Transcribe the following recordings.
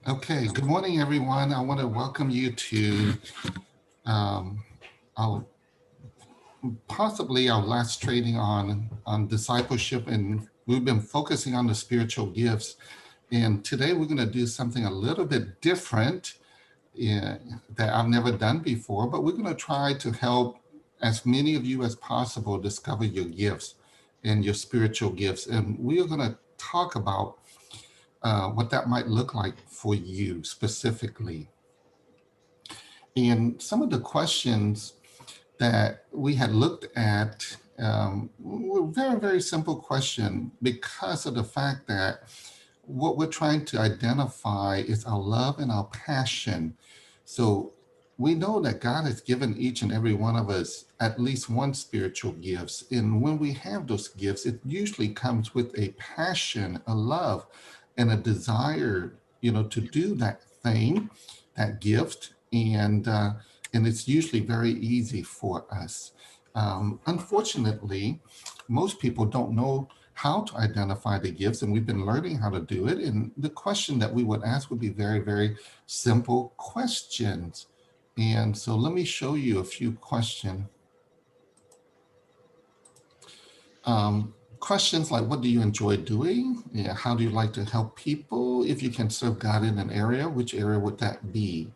Okay, good morning, everyone. I want to welcome you to um, our, possibly our last training on discipleship, and we've been focusing on the spiritual gifts. And today we're going to do something a little bit different that I've never done before, but we're going to try to help as many of you as possible discover your gifts and your spiritual gifts. And we are going to talk about what that might look like for you specifically. And some of the questions that we had looked at were very, very simple question because of the fact that what we're trying to identify is our love and our passion. So we know that God has given each and every one of us at least one spiritual gifts. And when we have those gifts, it usually comes with a passion, a love, and a desire, to do that thing, that gift. And it's usually very easy for us. Unfortunately, most people don't know how to identify the gifts, and we've been learning how to do it. And the question that we would ask would be very, very simple questions. And so let me show you a few questions. Questions like, what do you enjoy doing? Yeah, how do you like to help people? If you can serve God in an area, which area would that be?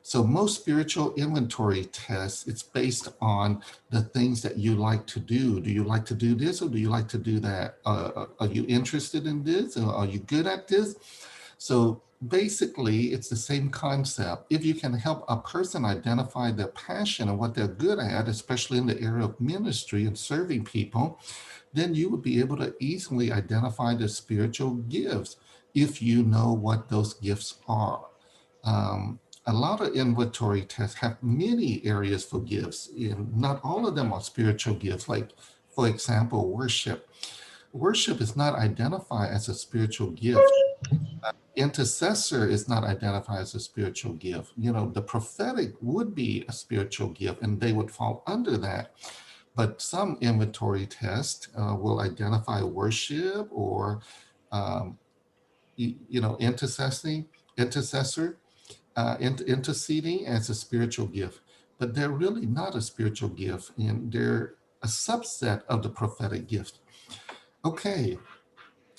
So most spiritual inventory tests, it's based on the things that you like to do. Do you like to do this or do you like to do that? Are you interested in this or are you good at this? So basically, it's the same concept. If you can help a person identify their passion and what they're good at, especially in the area of ministry and serving people, then you would be able to easily identify the spiritual gifts if you know what those gifts are. A lot of inventory tests have many areas for gifts, and not all of them are spiritual gifts. Like, for example, worship. Worship is not identified as a spiritual gift. Intercessor is not identified as a spiritual gift. The prophetic would be a spiritual gift, and they would fall under that. But some inventory tests will identify worship or, um, intercessor, interceding as a spiritual gift. But they're really not a spiritual gift, and they're a subset of the prophetic gift. Okay,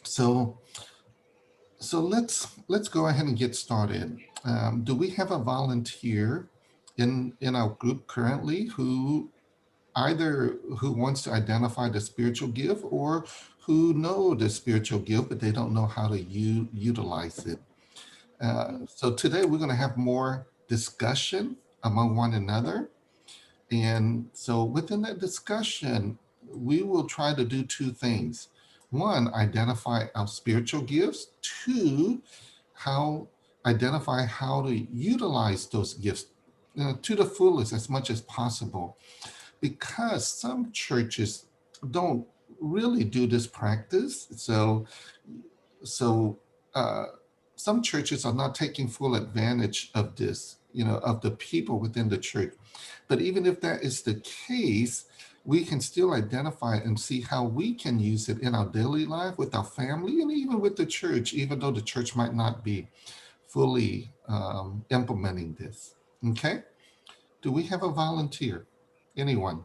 so let's go ahead and get started. Do we have a volunteer in our group currently who either who wants to identify the spiritual gift or who know the spiritual gift, but they don't know how to utilize it. So today we're going to have more discussion among one another. And so within that discussion, we will try to do two things. One, identify our spiritual gifts. Two, how identify how to utilize those gifts to the fullest as much as possible, because some churches don't really do this practice. So uh, some churches are not taking full advantage of this, of the people within the church. But even if that is the case, we can still identify and see how we can use it in our daily life with our family and even with the church, even though the church might not be fully implementing this. Okay? Do we have a volunteer? Anyone?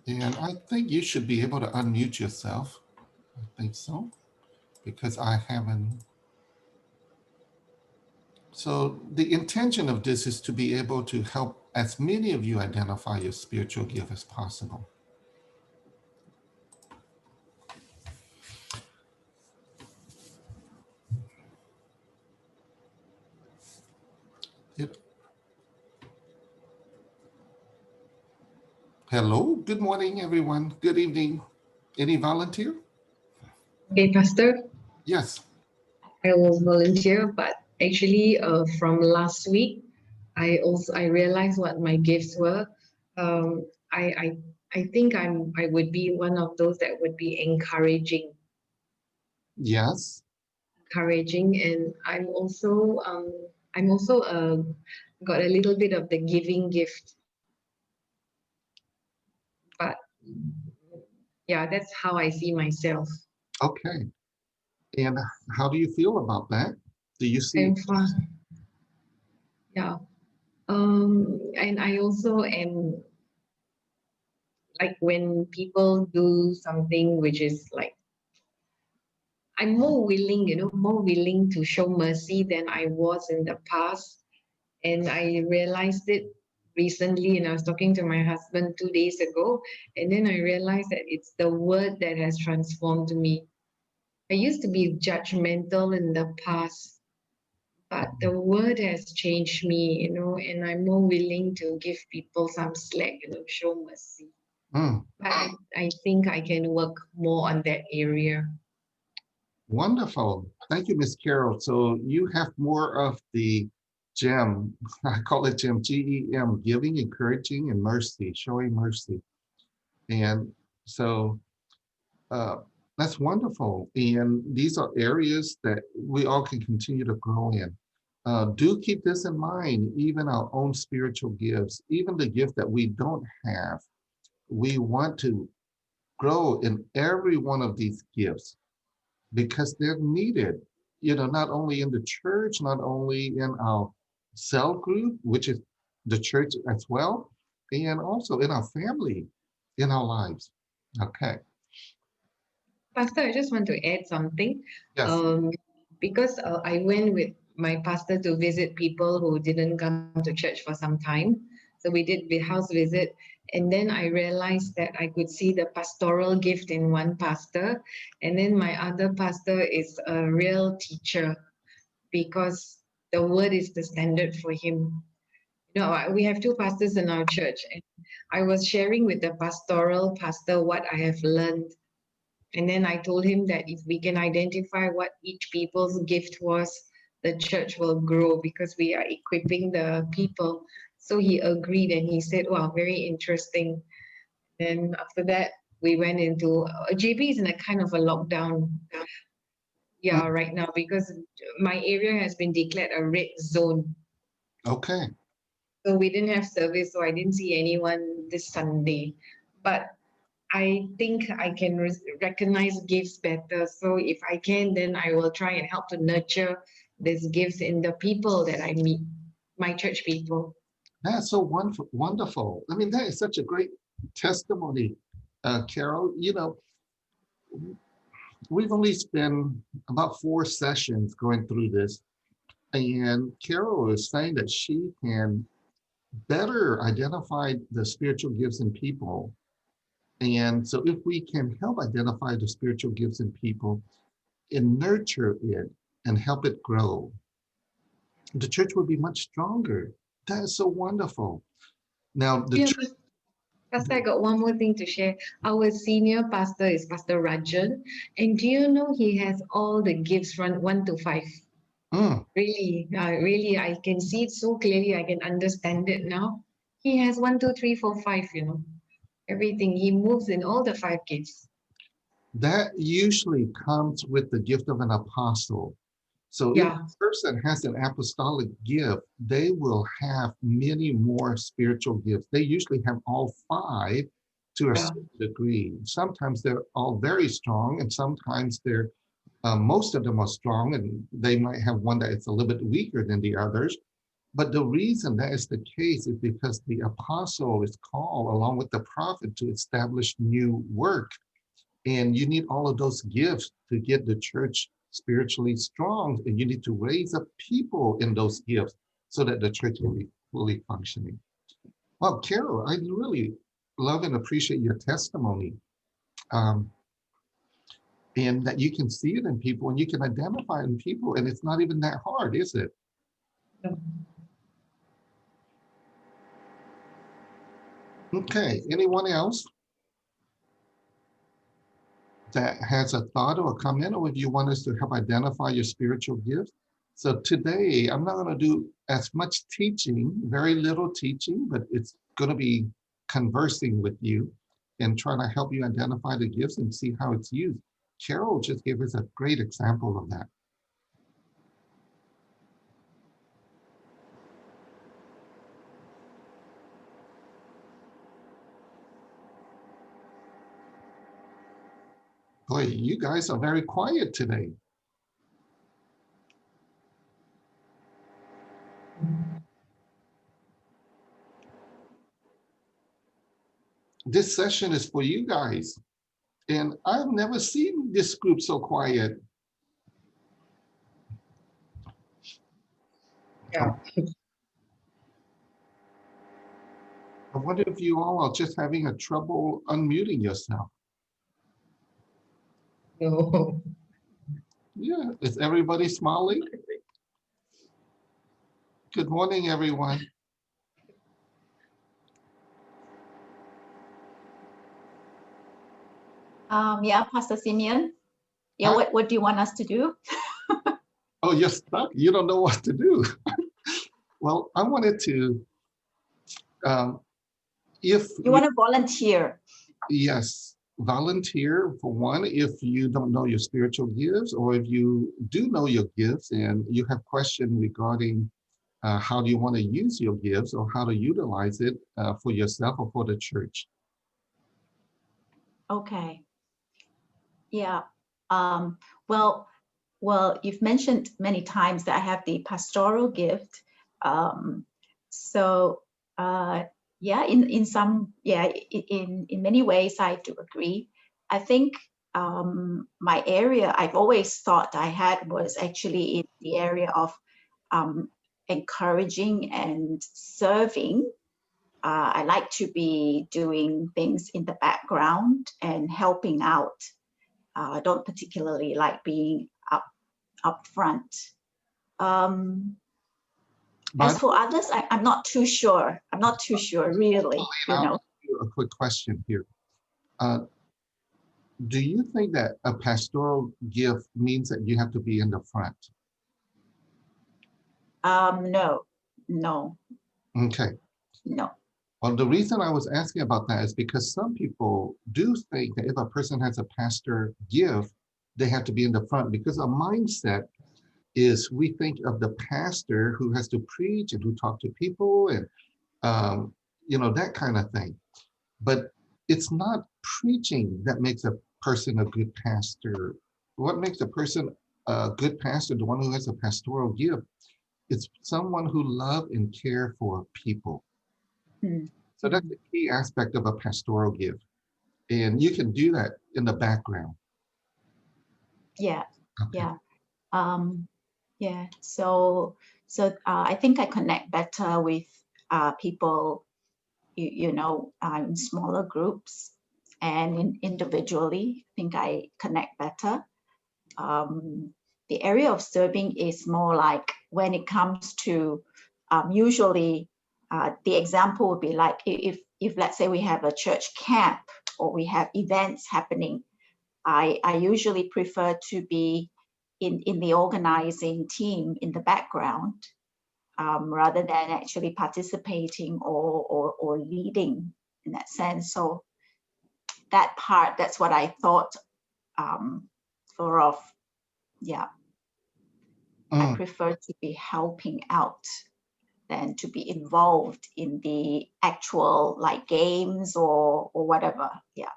And I think you should be able to unmute yourself. I think so, because I haven't. So the intention of this is to be able to help as many of you identify your spiritual gift as possible. It, hello, good morning, everyone. Good evening. Any volunteer? Okay, Pastor, Yes. I will volunteer, but actually, from last week, I realized what my gifts were. Um, I think I would be one of those that would be Yes. encouraging, and I'm also got a little bit of the giving gift, but yeah, that's how I see myself. Okay. And how do you feel about that? Do you see? I'm fine. Yeah. And I also am like when people do something which is like I'm more willing, more willing to show mercy than I was in the past. And I realized it recently, and I was talking to my husband 2 days ago, and then I realized that it's the word that has transformed me. I used to be judgmental in the past, but the word has changed me, and I'm more willing to give people some slack, show mercy. Mm, But I think I can work more on that area. wonderful. Thank you, Miss Carol. So you have more of the GEM, I call it GEM, GEM, giving, encouraging, and mercy, showing mercy. And so uh, that's wonderful. And these are areas that we all can continue to grow in. Do keep this in mind, even our own spiritual gifts, even the gift that we don't have. We want to grow in every one of these gifts because they're needed, not only in the church, not only in our cell group, which is the church as well, and also in our family, in our lives. Okay. Pastor, I just want to add something. Yes. Um, because I went with my pastor to visit people who didn't come to church for some time. So we did the house visit. And then I realized that I could see the pastoral gift in one pastor. And then my other pastor is a real teacher because the word is the standard for him. We have two pastors in our church. And I was sharing with the pastoral pastor what I have learned, and then I told him that if we can identify what each people's gift was, the church will grow because we are equipping the people. So he agreed and he said, wow, very interesting. Then after that, we went into JB is in a kind of a lockdown. Mm, Yeah, right now because my area has been declared a red zone. okay. So we didn't have service, so I didn't see anyone this Sunday. But I think I can recognize gifts better. So if I can, then I will try and help to nurture these gifts in the people that I meet, my church people. That's so wonderful. Wonderful. I mean, that is such a great testimony, Carol. We've only spent about 4 sessions going through this, and Carol is saying that she can better identify the spiritual gifts in people. And so, if we can help identify the spiritual gifts in people and nurture it and help it grow, the church will be much stronger. That is so wonderful. Now, the Yeah, church. Pastor, I got one more thing to share. Our senior pastor is Pastor Rajan. And do you know he has all the gifts from 1 to 5? Mm, Really, really, I can see it so clearly. I can understand it now. He has 1, 2, 3, 4, 5, everything. He moves in all the 5 gifts. that usually comes with the gift of an apostle. So if Yeah, a person has an apostolic gift, they will have many more spiritual gifts. They usually have all 5 to a yeah. certain degree. Sometimes they're all very strong, and sometimes they're most of them are strong, and they might have one that is a little bit weaker than the others. But the reason that is the case is because the apostle is called, along with the prophet, to establish new work. And you need all of those gifts to get the church spiritually strong. And you need to raise up people in those gifts so that the church can be fully functioning. Well, Carol, I really love and appreciate your testimony. Um, and that you can see it in people and you can identify it in people. And it's not even that hard, is it? Yeah. Okay. Anyone else that has a thought or a comment, or if you want us to help identify your spiritual gifts? So today, I'm not going to do as much teaching, very little teaching, but it's going to be conversing with you and trying to help you identify the gifts and see how it's used. Carol just gave us a great example of that. Boy, you guys are very quiet today. This session is for you guys. And I've never seen this group so quiet. Yeah. I wonder if you all are just having a trouble unmuting yourself. No. Yeah, is everybody smiling? Good morning, everyone. Yeah, Pastor Simeon. Yeah, Hi. what do you want us to do? Oh, you're stuck. You don't know what to do. Well, I wanted to, if You want to volunteer? yes, volunteer for one, if you don't know your spiritual gifts, or if you do know your gifts and you have questions regarding how do you want to use your gifts or how to utilize it for yourself or for the church. Okay. Yeah. Well, you've mentioned many times that I have the pastoral gift. So yeah, in some, yeah, in many ways, I do agree. I think my area I've always thought I had was actually in the area of encouraging and serving. I like to be doing things in the background and helping out. I don't particularly like being up front. As for others, I'm not too sure. I'm not too sure, really. You I'll know. ask you a quick question here. Do you think that a pastoral gift means that you have to be in the front? No, no, Okay. no. Well, the reason I was asking about that is because some people do think that if a person has a pastor gift, they have to be in the front, because a mindset is we think of the pastor who has to preach and who talk to people and that kind of thing. But it's not preaching that makes a person a good pastor. What makes a person a good pastor, the one who has a pastoral gift, it's someone who love and care for people. Mm. So that's the key aspect of a pastoral gift. And you can do that in the background. Yeah, Okay. yeah. Yeah, so I think I connect better with people, in smaller groups, and individually. I think I connect better. The area of serving is more like when it comes to usually the example would be like if let's say we have a church camp or we have events happening. I usually prefer to be in the organizing team in the background, rather than actually participating or leading in that sense. So that part, that's what I thought for of, yeah. I prefer to be helping out than to be involved in the actual like games or whatever. Yeah.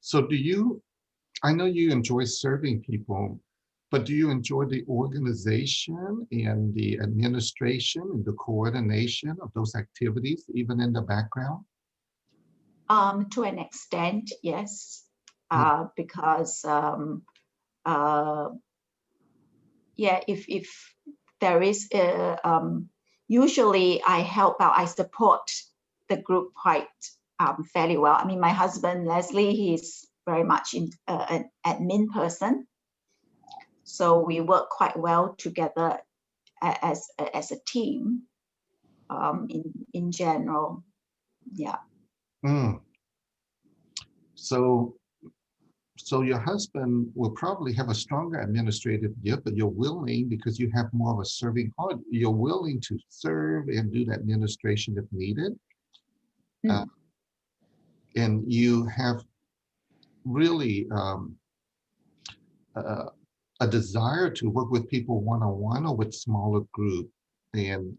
So I know you enjoy serving people, but do you enjoy the organization and the administration and the coordination of those activities, even in the background? To an extent, yes. Mm. Because yeah, if there is usually I help out, I support the group quite fairly well. I mean, my husband Leslie, he's very much an admin person, so we work quite well together as a team. In general, yeah. So your husband will probably have a stronger administrative gift, but you're willing, because you have more of a serving heart, you're willing to serve and do the administration if needed. And you have really a desire to work with people one-on-one or with smaller group. And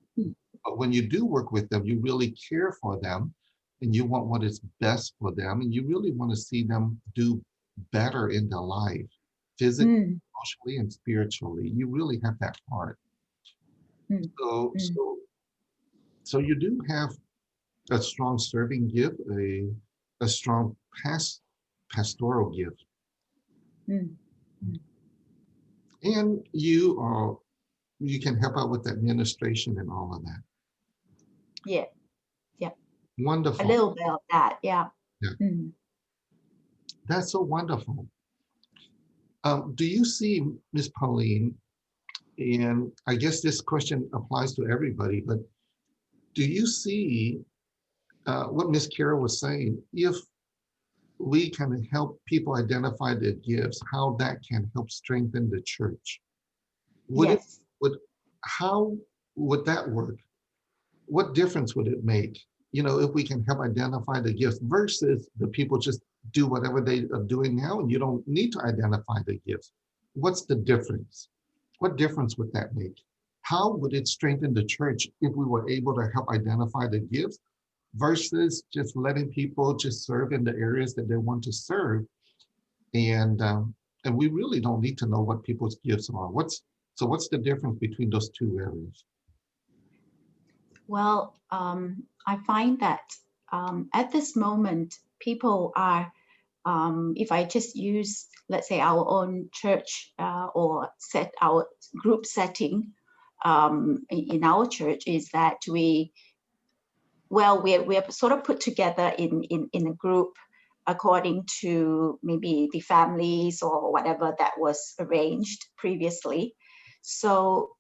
when you do work with them, you really care for them. and you want what is best for them, and you really want to see them do better in their life, physically, Mm, emotionally, and spiritually. You really have that heart. mm, So, mm, so, so you do have a strong serving gift, a strong pastoral gift, mm, mm. and you can help out with administration and all of that. Yeah, yeah. A Wonderful. little bit of that. Yeah. Yeah, Mm. that's so wonderful. Do you see, Miss Pauline, and I guess this question applies to everybody, but do you see what Miss Kara was saying? If we can help people identify their gifts, how that can help strengthen the church. Would it Yes. would how would that work? What difference would it make? You know, if we can help identify the gifts versus the people just do whatever they are doing now and you don't need to identify the gifts. What's the difference? What difference would that make? How would it strengthen the church if we were able to help identify the gifts versus just letting people just serve in the areas that they want to serve? And we really don't need to know what people's gifts are. What's the difference between those two areas? Well, I find that at this moment, people are, if I just use, let's say, our own church or set our group setting in our church, is that we're sort of put together in a group according to maybe the families or whatever that was arranged previously. So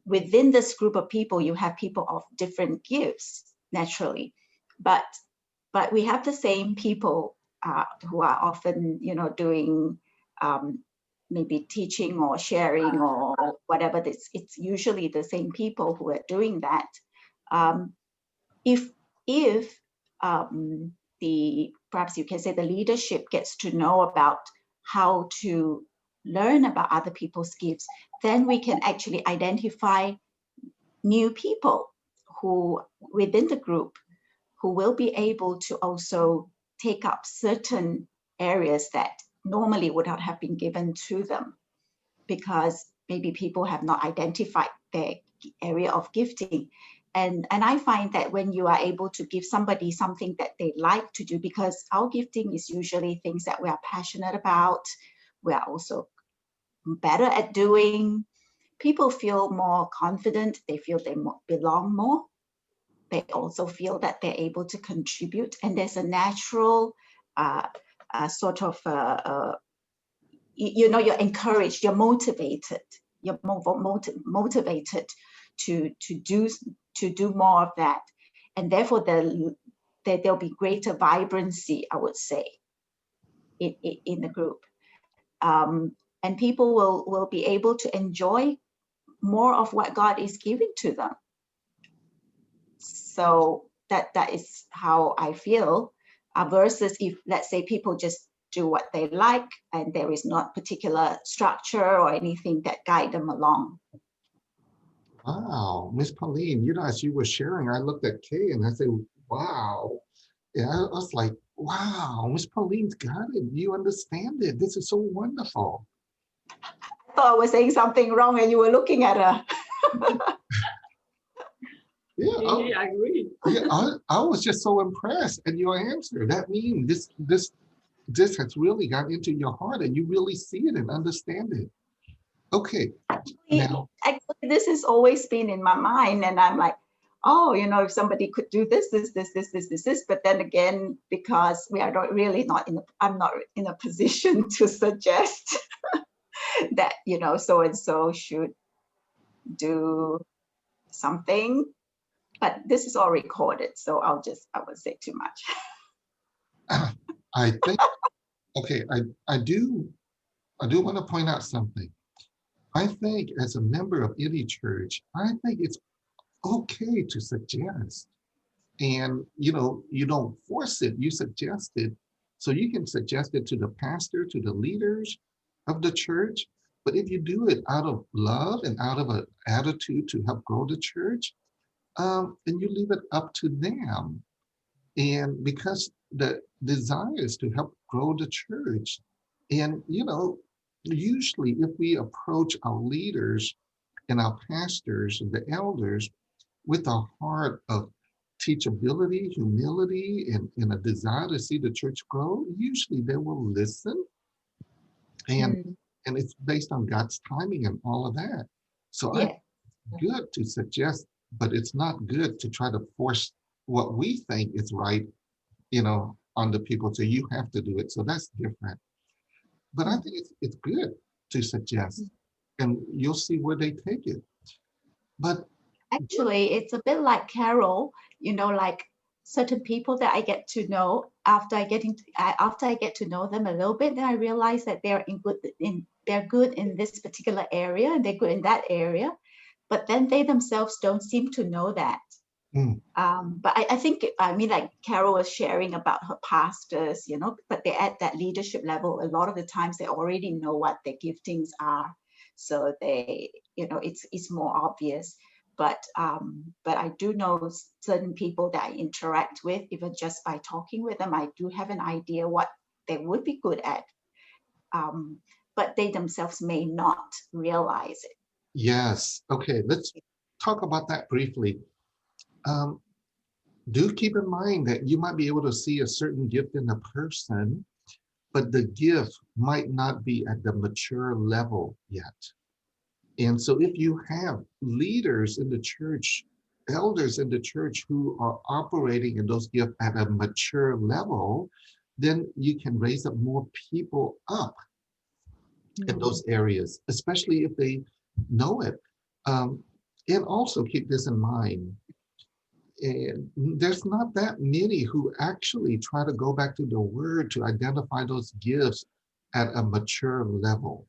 within this group of people, you have people of different gifts naturally, but we have the same people who are often, doing maybe teaching or sharing or whatever. It's usually the same people who are doing that. Um, if if the perhaps you can say the leadership gets to know about how to learn about other people's gifts, then we can actually identify new people who within the group who will be able to also take up certain areas that normally would not have been given to them because maybe people have not identified their area of gifting. And I find that when you are able to give somebody something that they like to do, because our gifting is usually things that we are passionate about, we are also better at doing, people feel more confident, they feel they belong more. They also feel that they're able to contribute, and there's a natural sort of you're encouraged, you're motivated, you're motivated to do more of that, and therefore there'll be greater vibrancy, I would say, in the group, and people will be able to enjoy more of what God is giving to them. So that is how I feel, versus if, let's say, people just do what they like and there is not particular structure or anything that guide them along. Wow, Miss Pauline, as you were sharing, I looked at Kay and I said, wow. Yeah, I was like, wow, Miss Pauline's got it. You understand it. This is so wonderful. I thought I was saying something wrong and you were looking at her. Yeah, I agree. yeah, I was just so impressed at your answer. That means this has really got into your heart and you really see it and understand it. Okay, now. Actually, this has always been in my mind, and I'm like, oh, if somebody could do this, but then again, because we are I'm not in a position to suggest that, so and so should do something, but this is all recorded, so I won't say too much. I think, okay, I do want to point out something. I think as a member of any church, I think it's okay to suggest. And you don't force it, you suggest it. So you can suggest it to the pastor, to the leaders of the church. But if you do it out of love and out of an attitude to help grow the church, then you leave it up to them. And because the desire is to help grow the church. And, usually if we approach our leaders and our pastors and the elders with a heart of teachability, humility, and a desire to see the church grow, usually they will listen. And Mm. and it's based on God's timing and all of that. So I Yeah. good to suggest, but it's not good to try to force what we think is right, on the people. So you have to do it. So that's different. But I Mm. think it's good to suggest, and you'll see where they take it. But Actually, it's a bit like Carol, like certain people that I get to know after I get to know them a little bit, then I realize that they're good in this particular area and they're good in that area, but then they themselves don't seem to know that. mm, But I think, like Carol was sharing about her pastors, but they're at that leadership level. A lot of the times they already know what their giftings are. So it's more obvious. But I do know certain people that I interact with, even just by talking with them, I do have an idea what they would be good at. But they themselves may not realize it. yes, okay, let's talk about that briefly. Um, do keep in mind that you might be able to see a certain gift in a person, but the gift might not be at the mature level yet. And so if you have leaders in the church, elders in the church who are operating in those gifts at a mature level, then you can raise up more people up in those areas, especially if they know it. Um, and also keep this in mind. And there's not that many who actually try to go back to the word to identify those gifts at a mature level.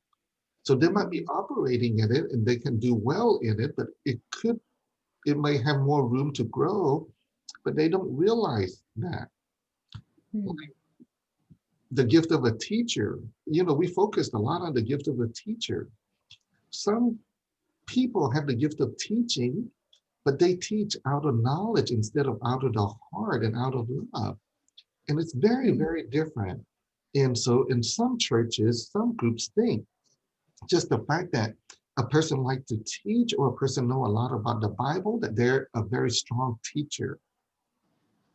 So they might be operating in it and they can do well in it, but it may have more room to grow, but they don't realize that. The gift of a teacher, we focused a lot on the gift of a teacher. Some people have the gift of teaching, but they teach out of knowledge instead of out of the heart and out of love. And it's very, very different. And so in some churches, some groups think just the fact that a person likes to teach or a person know a lot about the Bible, that they're a very strong teacher.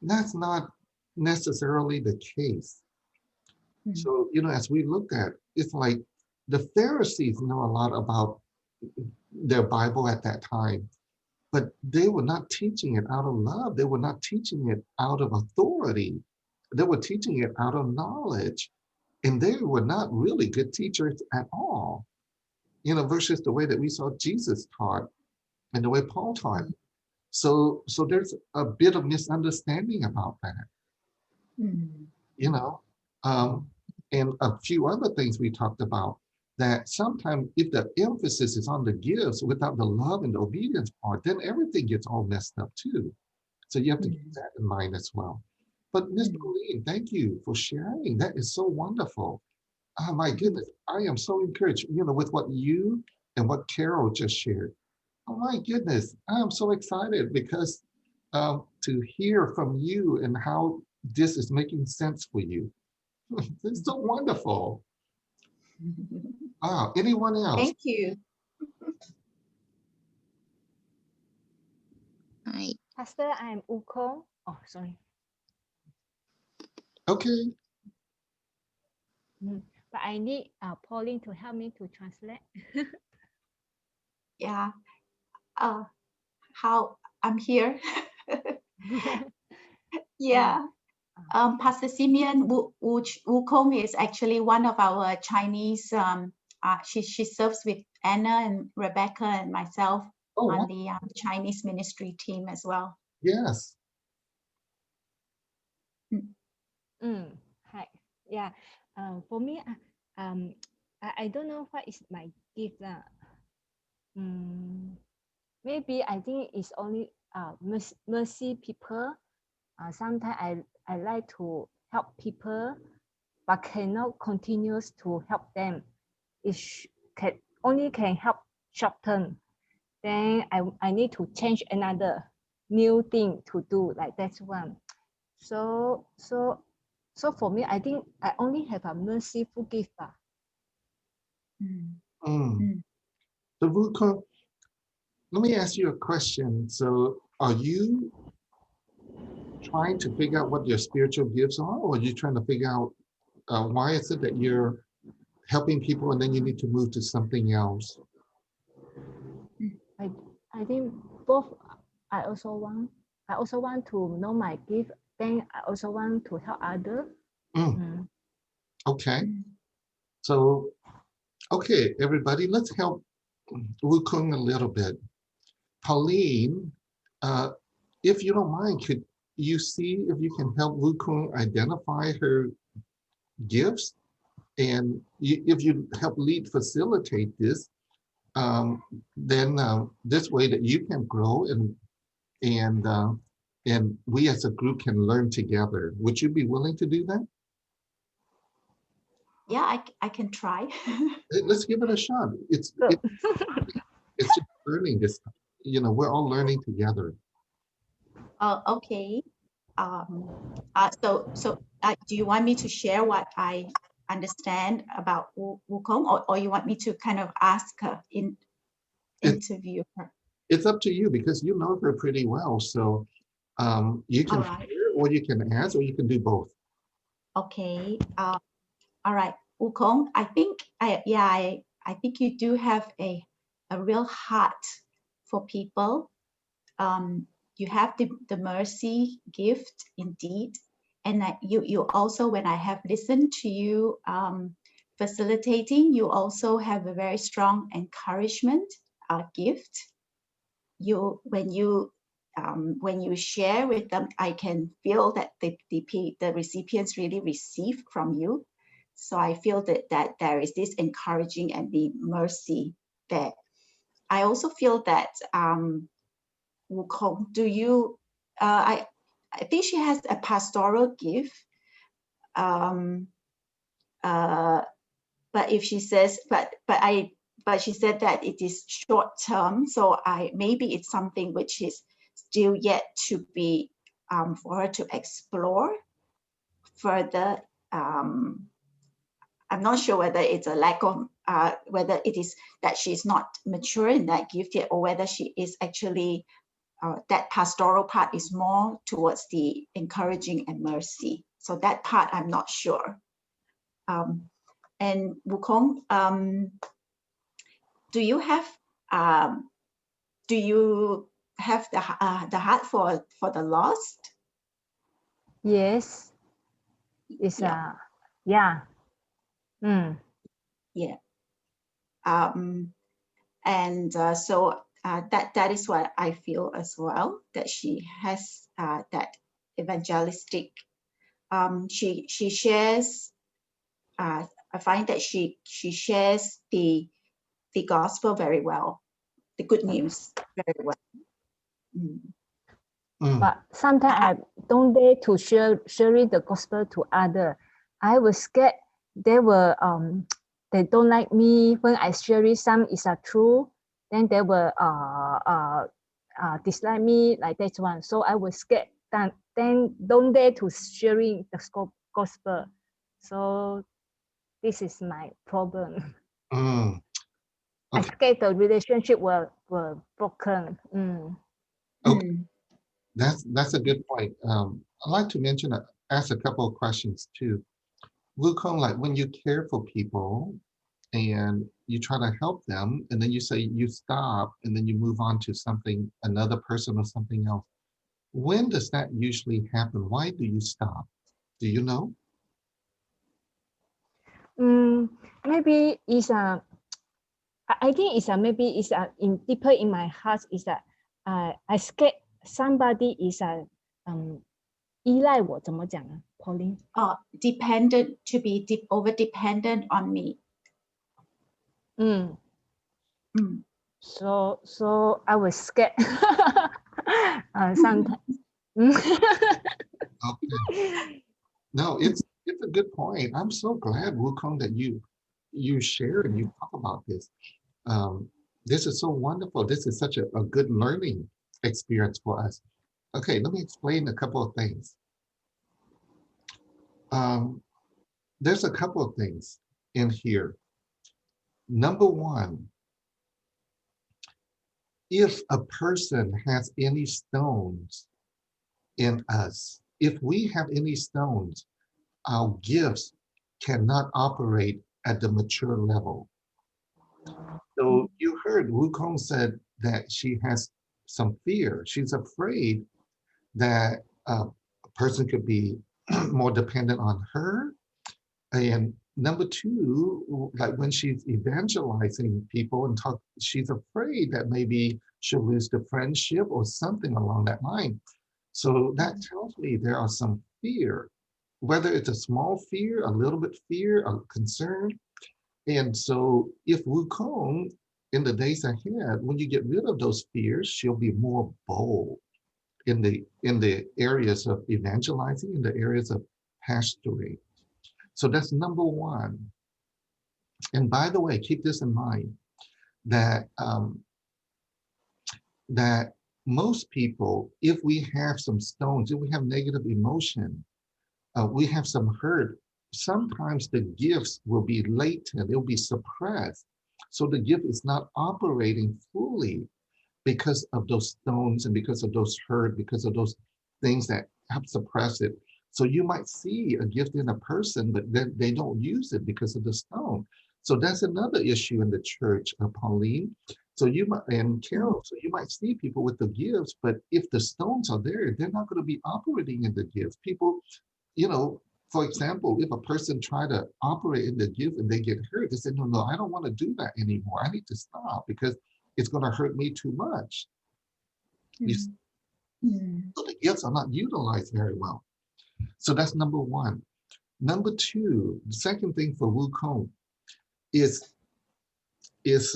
That's not necessarily the case. So, as we look at, it's like the Pharisees know a lot about their Bible at that time, but they were not teaching it out of love. They were not teaching it out of authority. They were teaching it out of knowledge. And they were not really good teachers at all, versus the way that we saw Jesus taught and the way Paul taught. So there's a bit of misunderstanding about that, you know. Um, and a few other things we talked about, that sometimes if the emphasis is on the gifts without the love and the obedience part, then everything gets all messed up too. So you have to keep that in mind as well. But Ms. Pauline, thank you for sharing. That is so wonderful. Oh my goodness, I am so encouraged, with what you and what Carol just shared. Oh my goodness, I am so excited because to hear from you and how this is making sense for you. It's so wonderful. Anyone else? Thank you. Hi. Pastor, I'm Uko. Oh, sorry. Okay. But I need Pauline to help me to translate. Yeah. How I'm here. Yeah. Pastor Simeon Wukong is actually one of our Chinese. She serves with Anna and Rebecca and myself on the Chinese ministry team as well. Yes. Hi. Yeah. For me, I don't know what is my gift. Maybe I think it's only mercy people. Sometimes I like to help people, but cannot continues to help them. It only can help short term. Then I need to change another new thing to do. Like that's one. So for me, I think I only have a mercy forgive. Mm. Mm. Mm. So Wukong, let me ask you a question. So are you trying to figure out what your spiritual gifts are, or are you trying to figure out why is it that you're helping people and then you need to move to something else? I think both. I also want to know my gift. Then I also want to help others. Mm, okay. Mm. So, okay, everybody, let's help Wukong a little bit. Pauline, uh, if you don't mind, could you see if you can help Wukong identify her gifts? And if you help lead facilitate this, then this way that you can grow and and we as a group can learn together. Would you be willing to do that? Yeah, I can try. Let's give it a shot. So, It's just learning this. We're all learning together. Okay. Do you want me to share what I understand about Wukong, or you want me to kind of ask her It, interview her? it's up to you because you know her pretty well. So you All can right. share, or you can ask, or you can do both. Okay. All right. Wukong, I think you do have a real heart for people. You have the mercy gift indeed. And you also, when I have listened to you facilitating, you also have a very strong encouragement gift. When you share with them, I can feel that the recipients really receive from you. So I feel that there is this encouraging and the mercy there. I also feel that Wukong, do you? I think she has a pastoral gift. But if she says, but she said that it is short term, so maybe it's something which is still yet to be for her to explore further. I'm not sure whether it's a lack of whether it is that she's not mature in that gift yet, or whether she is actually that pastoral part is more towards the encouraging and mercy. So that part I'm not sure. And Wukong, do you have the heart for the lost? yes, it's Yeah. yeah. Mm. Yeah. And so that is what I feel as well, that she has that evangelistic. She shares. I find that she shares the gospel very well, the good news very well. Mm. Mm, But sometimes I don't dare to sharing the gospel to other. I was scared they will they don't like me when I share it. Some is true, then they will dislike me like that one. So I was scared that then don't dare to sharing the gospel. So this is my problem. mm. I Okay. scared the relationship were broken. Okay. Mm. That's a good point. I'd like to ask a couple of questions too. Wukong, like when you care for people and you try to help them, and then you say you stop, and then you move on to another person or something else. When does that usually happen? Why do you stop? Do you know? Maybe it's I think it's maybe it's in deeper in my heart is that I scared somebody is 依赖我，怎么讲啊，Pauline？ Dependent, to be over dependent on me. Mm. Mm. So I was scared. Sometimes. Okay. No, it's a good point. I'm so glad, Wukong, that you share and you talk about this. This is so wonderful. This is such a good learning experience for us. Okay, let me explain a couple of things. there's a couple of things in here. Number one, if a person has any stones in us, if we have any stones, our gifts cannot operate at the mature level. So you heard Wukong said that she has some fear. She's afraid that a person could be more dependent on her. And number two, like when she's evangelizing people and talk, she's afraid that maybe she'll lose the friendship or something along that line. So that tells me there are some fear, whether it's a small fear, a little bit fear, a concern. And so if Wukong in the days ahead, when you get rid of those fears, she'll be more bold in the areas of evangelizing, in the areas of pastoring. So that's number one. And by the way, keep this in mind that that most people, if we have some stones, if we have negative emotion, we have some hurt, sometimes the gifts will be latent, they'll be suppressed. So the gift is not operating fully because of those stones and because of those hurt, because of those things that have suppressed it. So you might see a gift in a person, but then they don't use it because of the stone. So that's another issue in the church, Pauline. So you might, and Carol, so you might see people with the gifts, but if the stones are there, they're not going to be operating in the gifts. People, for example, if a person try to operate in the gift and they get hurt, they say, no, I don't want to do that anymore. I need to stop because it's going to hurt me too much. So the gifts are not utilized very well. So that's number one. Number two, the second thing for Wukong is if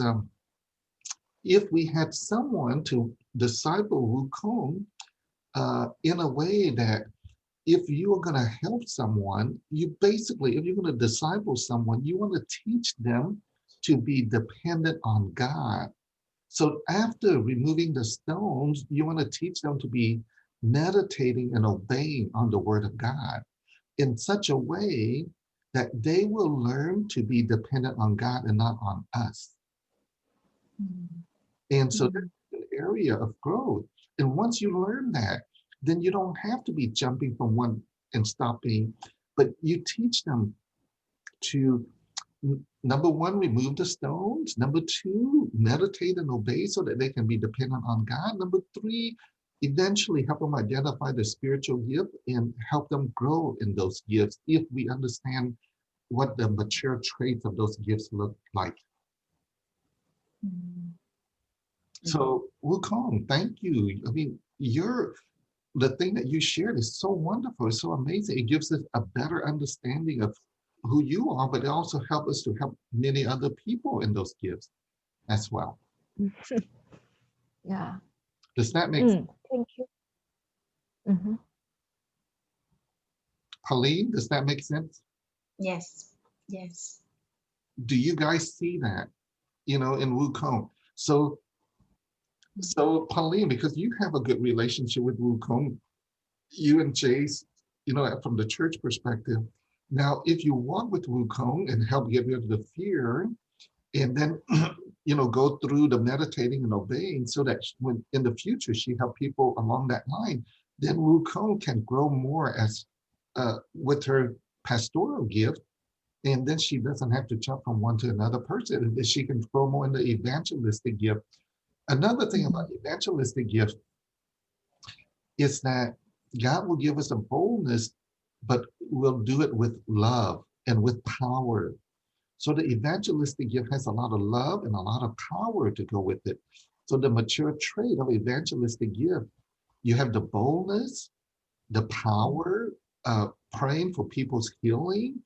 we had someone to disciple Wukong in a way that if you are going to help someone, you basically, if you're going to disciple someone, you want to teach them to be dependent on God. So after removing the stones, you want to teach them to be meditating and obeying on the word of God in such a way that they will learn to be dependent on God and not on us. And so that's an area of growth. And once you learn that, then you don't have to be jumping from one and stopping, but you teach them to, number one, remove the stones. Number two, meditate and obey so that they can be dependent on God. Number three, eventually help them identify the spiritual gift and help them grow in those gifts if we understand what the mature traits of those gifts look like. So Wukong, thank you. I mean, the thing that you shared is so wonderful, it's so amazing. It gives us a better understanding of who you are, but it also helps us to help many other people in those gifts as well. Yeah. Does that make sense? Thank you. Pauline, does that make sense? Yes. Yes. Do you guys see that, in Wukong? So Pauline, because you have a good relationship with Wukong, you and Jace, from the church perspective. Now, if you walk with Wukong and help get rid of the fear, and then, go through the meditating and obeying so that when in the future she help people along that line, then Wukong can grow more as with her pastoral gift. And then she doesn't have to jump from one to another person. And she can grow more in the evangelistic gift. Another thing about evangelistic gift is that God will give us a boldness, but we'll do it with love and with power. So the evangelistic gift has a lot of love and a lot of power to go with it. So the mature trait of evangelistic gift, you have the boldness, the power, praying for people's healing,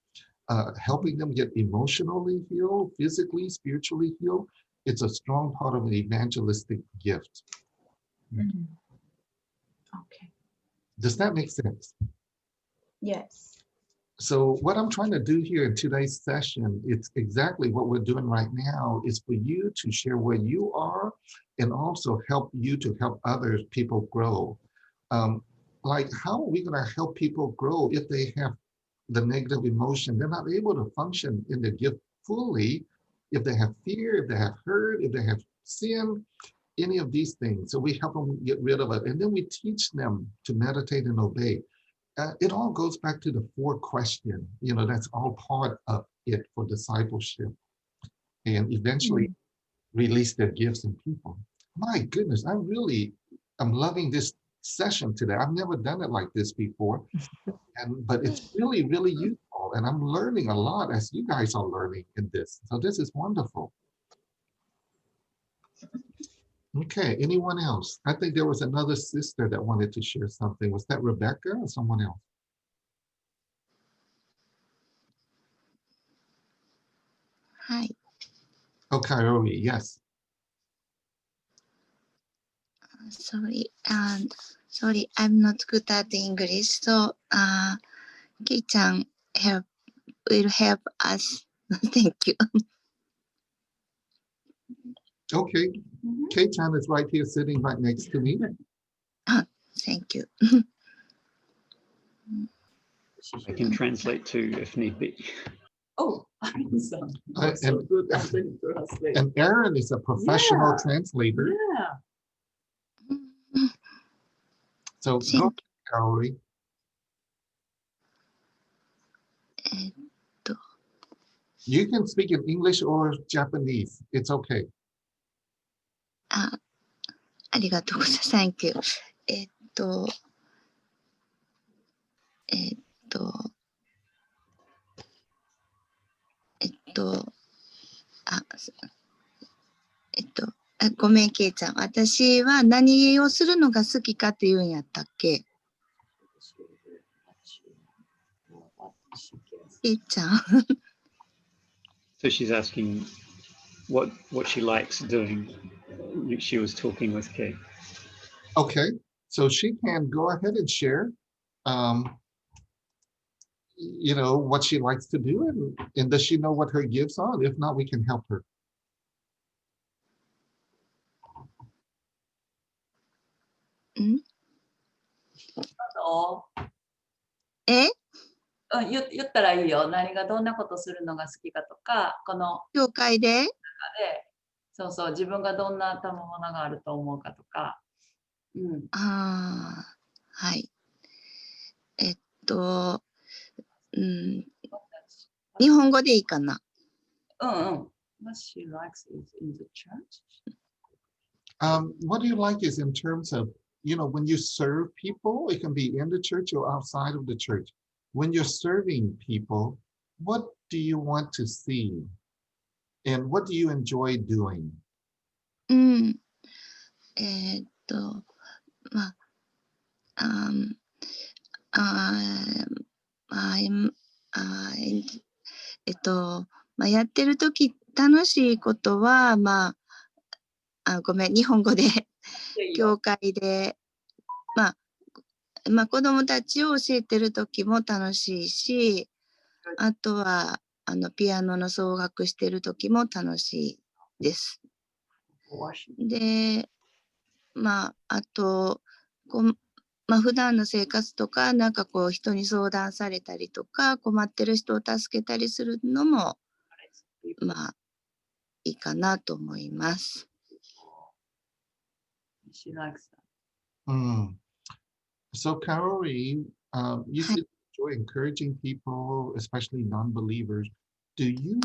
helping them get emotionally healed, physically, spiritually healed. It's a strong part of an evangelistic gift. Okay. Does that make sense? Yes. So what I'm trying to do here in today's session, it's exactly what we're doing right now, is for you to share where you are and also help you to help other people grow. Like, how are we going to help people grow if they have the negative emotion, they're not able to function in their gift fully if they have fear, if they have hurt, if they have sin, any of these things. So we help them get rid of it. And then we teach them to meditate and obey. It all goes back to the 4 question. That's all part of it for discipleship. And eventually release their gifts in people. My goodness, I'm loving this session today. I've never done it like this before. But it's really, really useful. And I'm learning a lot as you guys are learning in this. So this is wonderful. Okay, anyone else? I think there was another sister that wanted to share something. Was that Rebecca or someone else? Hi. Oh, Kaori, yes. Sorry, I'm not good at English, so Kei-chan will help us. Thank you. Okay, Kei-chan is right here sitting right next to me. Thank you. I can translate too if need be. Oh, and, so good at translate. and Aaron is a professional translator. Yeah. So go, Kaori. You can speak in English or Japanese. It's okay. ありがとうございます。Thank you. ごめん、ケイちゃん。私は何をするのが好きかって言うんやったっけ？ケイちゃん。So she's asking what she likes doing. She was talking with Kay. Okay, so she can go ahead and share, what she likes to do, and does she know what her gifts are? If not, we can help her. Eh? 言ったらいいよ。何がどんなことするのが好きかとか、この教会で？中で、そうそう、自分がどんな賜物があると思うかとか。はい。日本語でいいかな。What she likes is in the church. What do you like is in terms of, when you serve people, it can be in the church or outside of the church. When you're serving people, what do you want to see? And what do you enjoy doing? やってるとき楽しいことは、ごめん、日本語で、教会で、子供たちを教えてるときも楽しいし、あとは、ピアノの奏楽してるときも楽しいです。で、あと、普段の生活とか、人に相談されたりとか、困ってる人を助けたりするのも、いいかなと思います。She likes that. So, Kaori, you said you enjoy encouraging people, especially non-believers. Do you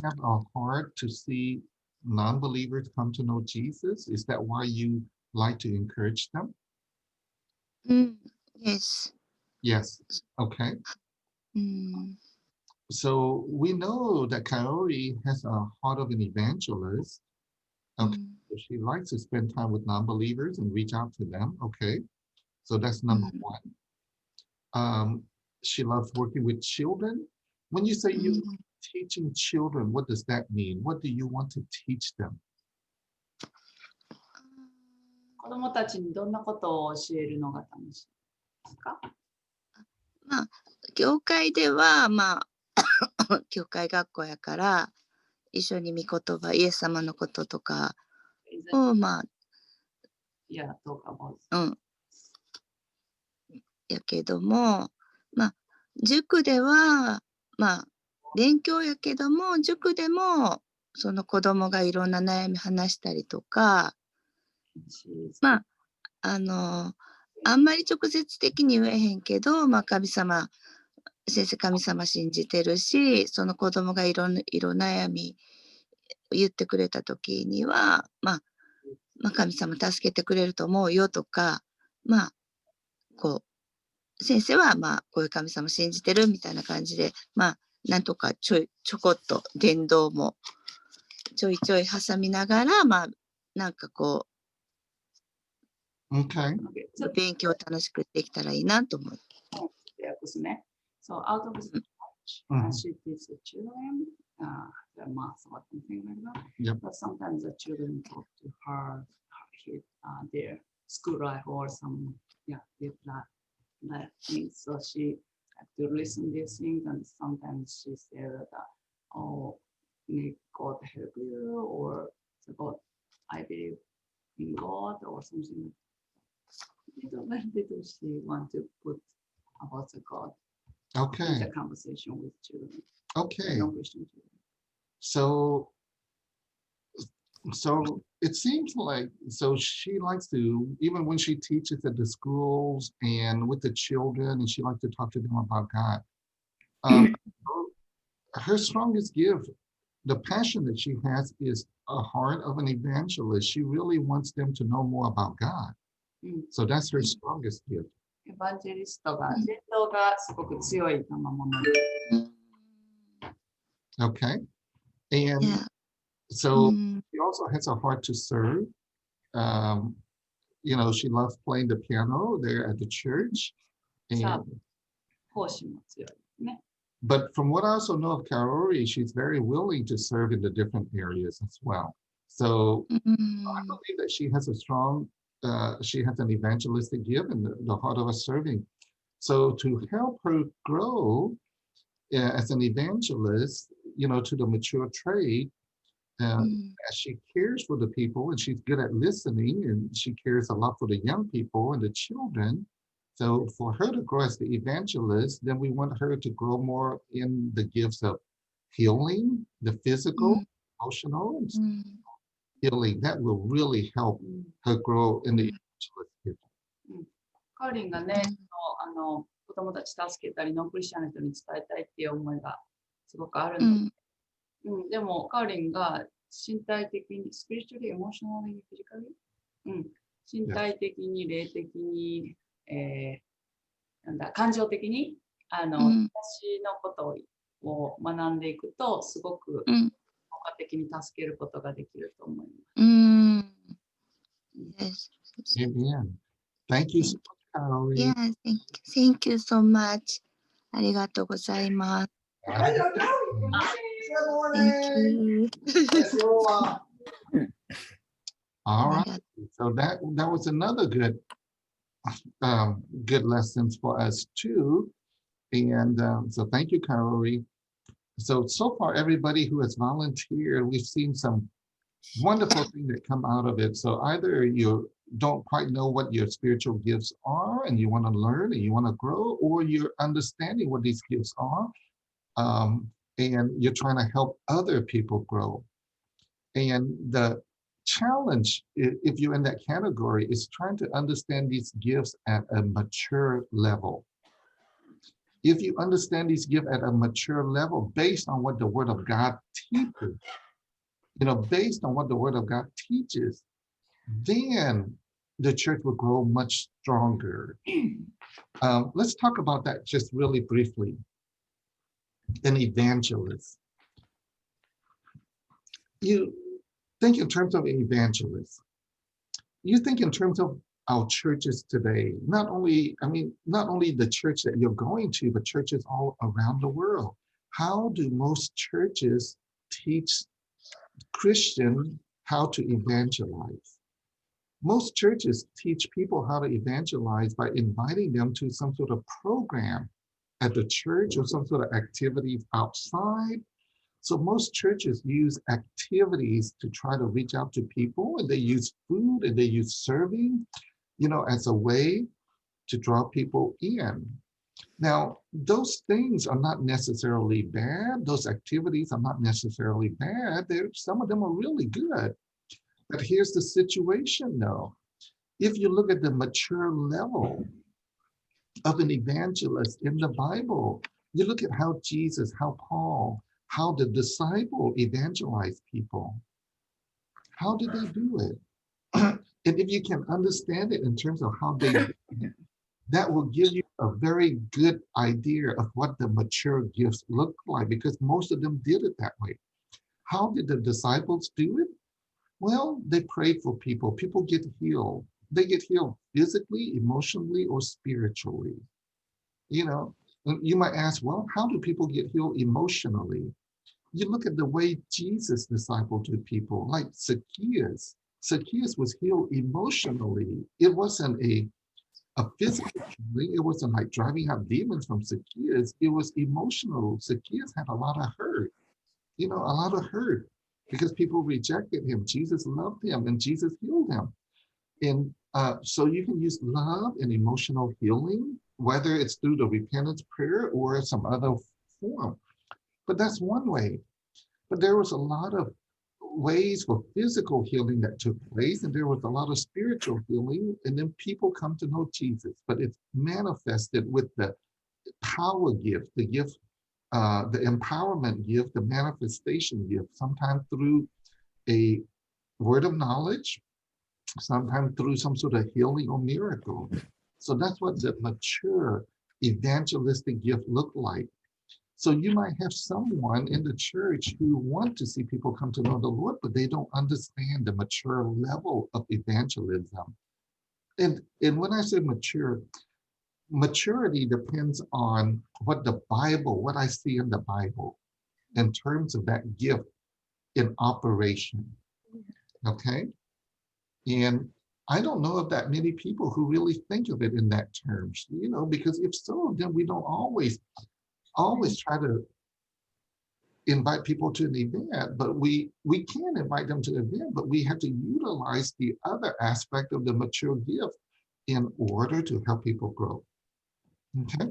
have a heart to see non-believers come to know Jesus? Is that why you like to encourage them? Yes. Yes. Okay. So we know that Kaori has a heart of an evangelist. Okay. So she likes to spend time with non-believers and reach out to them. Okay. So that's number one. She loves working with children. When you say you're teaching children, what does that mean? What do you want to teach them? 子供たちにどんなことを教えるのが楽しいですか？教会では、教会学校やから、一緒に御言葉、イエス様のこととかを、やけども、塾では、まあ、勉強やけども、塾でも、その子供がいろんな悩み話したりとか、まあ、あんまり直接的に言えへんけど、まあ、神様信じてるし、その子供がいろ悩み言ってくれた時には、まあ、神様助けてくれると思うよとか、まあ、こう、先生は、まあ、こういう神様信じてるみたいな感じで、まあ、なんとかちょこっと伝道もちょいちょい挟みながら、まあ、なんかこ Okay. う、勉強を楽しくできたらいいなと思う。ですね。So out of the church, she teaches the children the math or something like that. Yep. But sometimes the children talk to her, their school life or some that things. So she had to listen these things, and sometimes she said that, "Oh, may God help you," or "God, I believe in God," or something. Little by little, she want to put about the God in Okay. the conversation with children. Okay. Non-Christian children. So it seems like, so she likes to, even when she teaches at the schools and with the children, and she likes to talk to them about God. Her strongest gift, the passion that she has, is a heart of an evangelist. She really wants them to know more about God. So that's her strongest gift. エヴァンジェリストが、伝道がすごく強い賜物で。Okay. And Yeah. so she also has a heart to serve. You know, she loves playing the piano there at the church. And, 奉仕も強いですね。 but from what I also know of Karori, she's very willing to serve in the different areas as well. So I believe that she has a strong, she has an evangelistic gift and the heart of a serving. So to help her grow as an evangelist, you know, to the mature trade, as she cares for the people and she's good at listening and she cares a lot for the young people and the children. So for her to grow as the evangelist, then we want her to grow more in the gifts of healing, the physical, emotional, and healing. That will really help her grow in the evangelist gift. カーリンがね、子供たち助けたり、ノンクリスチャンの人に伝えたいっていう思いがすごくあるので、でもカーリンが身体的に、スピリチュアル、エモーショナル、フィジカル、身体的に、霊的に、感情的に、私のことを学んでいくと、すごく効果的に助けることができると思います。Amen. Thank you so much, Carol. Yeah, thank you so much. ありがとうございます。Thank you. All right. So that was another good good lessons for us too. And so thank you, Karori. So far, everybody who has volunteered, we've seen some wonderful things that come out of it. So either you don't quite know what your spiritual gifts are and you want to learn and you want to grow, or you're understanding what these gifts are, and you're trying to help other people grow. And the challenge, if you're in that category, is trying to understand these gifts at a mature level. If you understand these gifts at a mature level based on what the Word of God teaches, based on what the Word of God teaches, then the church will grow much stronger. Let's talk about that just really briefly. An evangelist. You think in terms of an evangelist. You think in terms of our churches today, not only the church that you're going to, but churches all around the world. How do most churches teach Christians how to evangelize? Most churches teach people how to evangelize by inviting them to some sort of program at the church or some sort of activities outside. So most churches use activities to try to reach out to people, and they use food and they use serving, as a way to draw people in. Now, those things are not necessarily bad. Those activities are not necessarily bad. Some of them are really good. But here's the situation though. If you look at the mature level of an evangelist in the Bible, you look at how Jesus, how Paul, how the disciple evangelized people. How did they do it? And if you can understand it in terms of how they did it, that will give you a very good idea of what the mature gifts look like, because most of them did it that way. How did the disciples do it? Well, they prayed for people. People get healed. They get healed physically, emotionally, or spiritually. You know, you might ask, well, how do people get healed emotionally? You look at the way Jesus discipled people, like Zacchaeus. Zacchaeus was healed emotionally. It wasn't a physical healing. It wasn't like driving out demons from Zacchaeus. It was emotional. Zacchaeus had a lot of hurt, a lot of hurt because people rejected him. Jesus loved him and Jesus healed him. And so you can use love and emotional healing, whether it's through the repentance prayer or some other form. But that's one way. But there was a lot of ways for physical healing that took place, and there was a lot of spiritual healing, and then people come to know Jesus. But it's manifested with the power gift, the gift, the empowerment gift, the manifestation gift, sometimes through a word of knowledge, sometimes through some sort of healing or miracle. So that's what the mature evangelistic gift looked like. So you might have someone in the church who want to see people come to know the Lord, but they don't understand the mature level of evangelism. And when I say mature, maturity depends on what I see in the Bible in terms of that gift in operation. Okay? And I don't know of that many people who really think of it in that terms, because if so, then we don't always try to invite people to an event, but we can invite them to the event, but we have to utilize the other aspect of the mature gift in order to help people grow. Okay?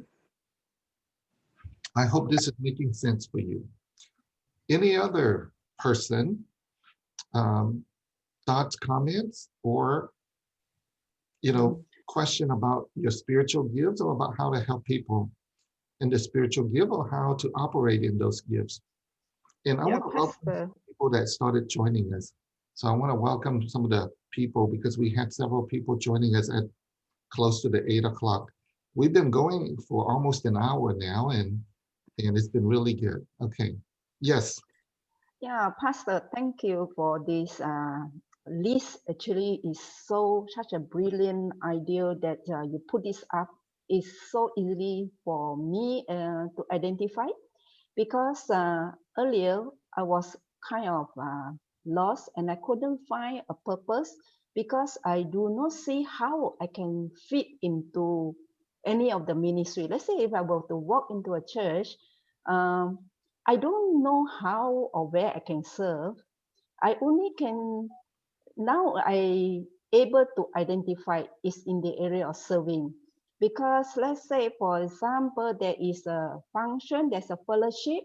I hope this is making sense for you. Any other person, thoughts, comments, or question about your spiritual gifts or about how to help people in the spiritual gift or how to operate in those gifts? And I want to welcome people that started joining us. So I want to welcome some of the people because we had several people joining us at close to the 8 o'clock. We've been going for almost an hour now, and it's been really good. Okay. Yes. Yeah, Pastor, thank you for this list. Actually, is such a brilliant idea that you put this up. Is so easily for me to identify, because earlier I was kind of lost and I couldn't find a purpose because I do not see how I can fit into any of the ministry. Let's say if I were to walk into a church, I don't know how or where I can serve. I only can, now I able to identify is in the area of serving. Because let's say, for example, there is a function, there's a fellowship,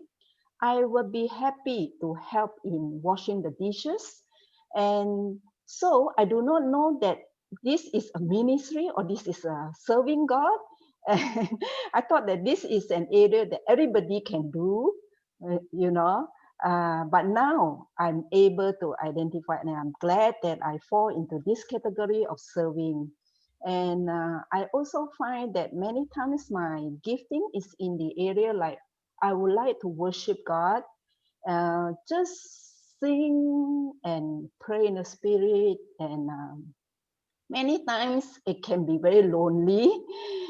I would be happy to help in washing the dishes. And so I do not know that this is a ministry or this is a serving God. And I thought that this is an area that everybody can do, but now I'm able to identify, and I'm glad that I fall into this category of serving. And I also find that many times my gifting is in the area like I would like to worship God, just sing and pray in the spirit. And many times it can be very lonely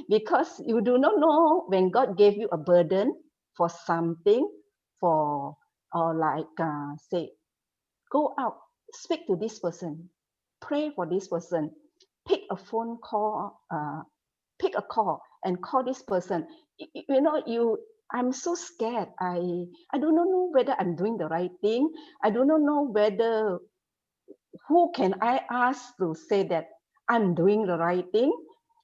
because you do not know when God gave you a burden for something, or like say, go out, speak to this person, pray for this person, pick a phone call, pick a call and call this person. I'm so scared. I do not know whether I'm doing the right thing. I do not know whether who can I ask to say that I'm doing the right thing.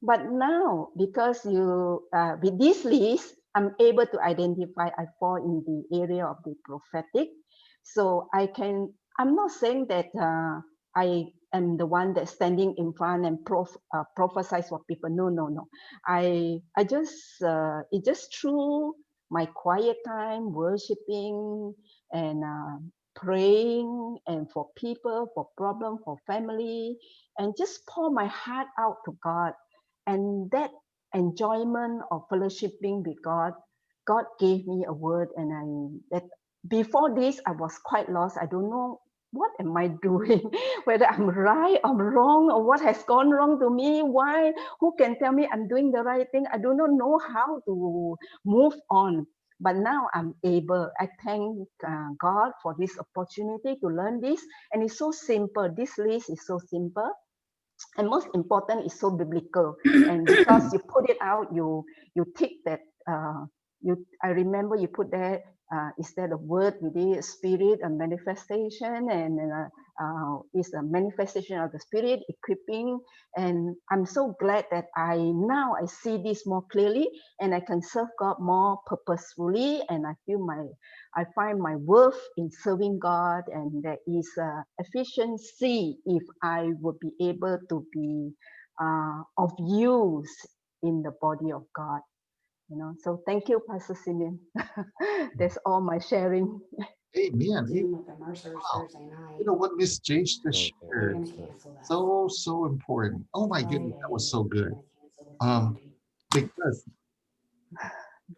But now, because with this list, I'm able to identify I fall in the area of the prophetic. So I'm not saying that I am the one that's standing in front and prophesize for people. No, no, no. I just, it's just through my quiet time, worshiping and praying and for people, for problem, for family, and just pour my heart out to God. And that enjoyment of fellowshipping with God, God gave me a word, and that before this I was quite lost. I don't know what am I doing, whether I'm right or wrong, or what has gone wrong to me. Why? Who can tell me I'm doing the right thing? I do not know how to move on. But now I'm able. I thank God for this opportunity to learn this, and it's so simple. This list is so simple, and most important is so biblical. And because you put it out, you take that, I remember you put there, instead of word with it, spirit, a manifestation, and is a manifestation of the spirit, equipping. And I'm so glad that now I see this more clearly, and I can serve God more purposefully, and I find my worth in serving God, and there is efficiency if I would be able to be of use in the body of God. So thank you, Pastor Simeon. That's all my sharing. Amen. Zoom with the Mercers Wow. Thursday night. You know what Miss Jace just They're shared? gonna cancel that. So important. Oh my goodness, that was so good. Friday, they're gonna cancel the Friday. Because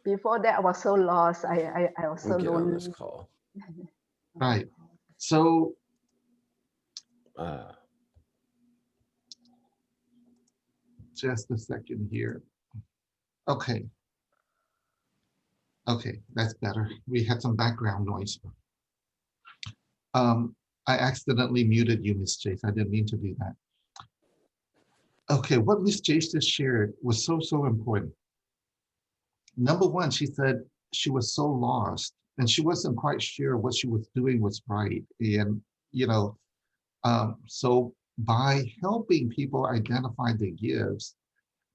Before that, I was so lost. I was so We get on this lonely. call. right. So just a second here. Okay. Okay, that's better. We had some background noise. I accidentally muted you, Miss Jace. I didn't mean to do that. Okay, what Miss Jace just shared was so important. Number one, she said she was so lost and she wasn't quite sure what she was doing was right. And, so by helping people identify their gifts,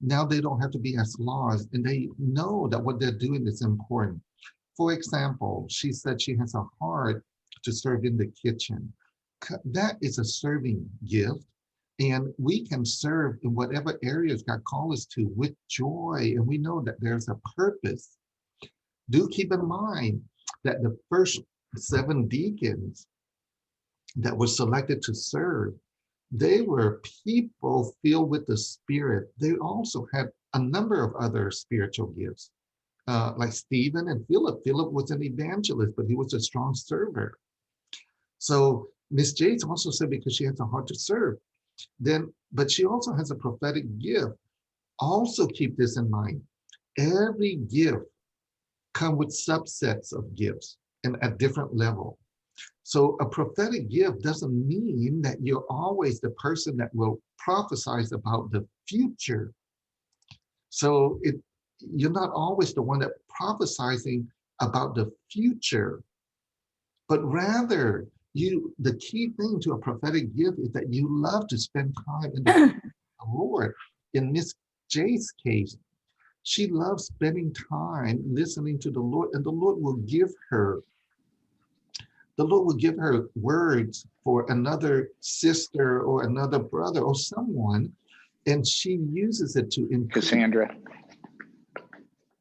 now they don't have to be as lost and they know that what they're doing is important. For example, she said she has a heart to serve in the kitchen. That is a serving gift. And we can serve in whatever areas God calls us to with joy. And we know that there's a purpose. Do keep in mind that the first 7 deacons that were selected to serve, they were people filled with the Spirit. They also had a number of other spiritual gifts, like Stephen and Philip. Philip was an evangelist, but he was a strong server. So Miss James also said because she has a heart to serve, but she also has a prophetic gift. Also keep this in mind. Every gift comes with subsets of gifts and at different level. So a prophetic gift doesn't mean that you're always the person that will prophesize about the future. So you're not always the one that prophesizing about the future, but rather the key thing to a prophetic gift is that you love to spend time in the Lord. In Miss J's case, she loves spending time listening to the Lord, and the Lord will give her words for another sister or another brother or someone, and she uses it to encourage. Cassandra.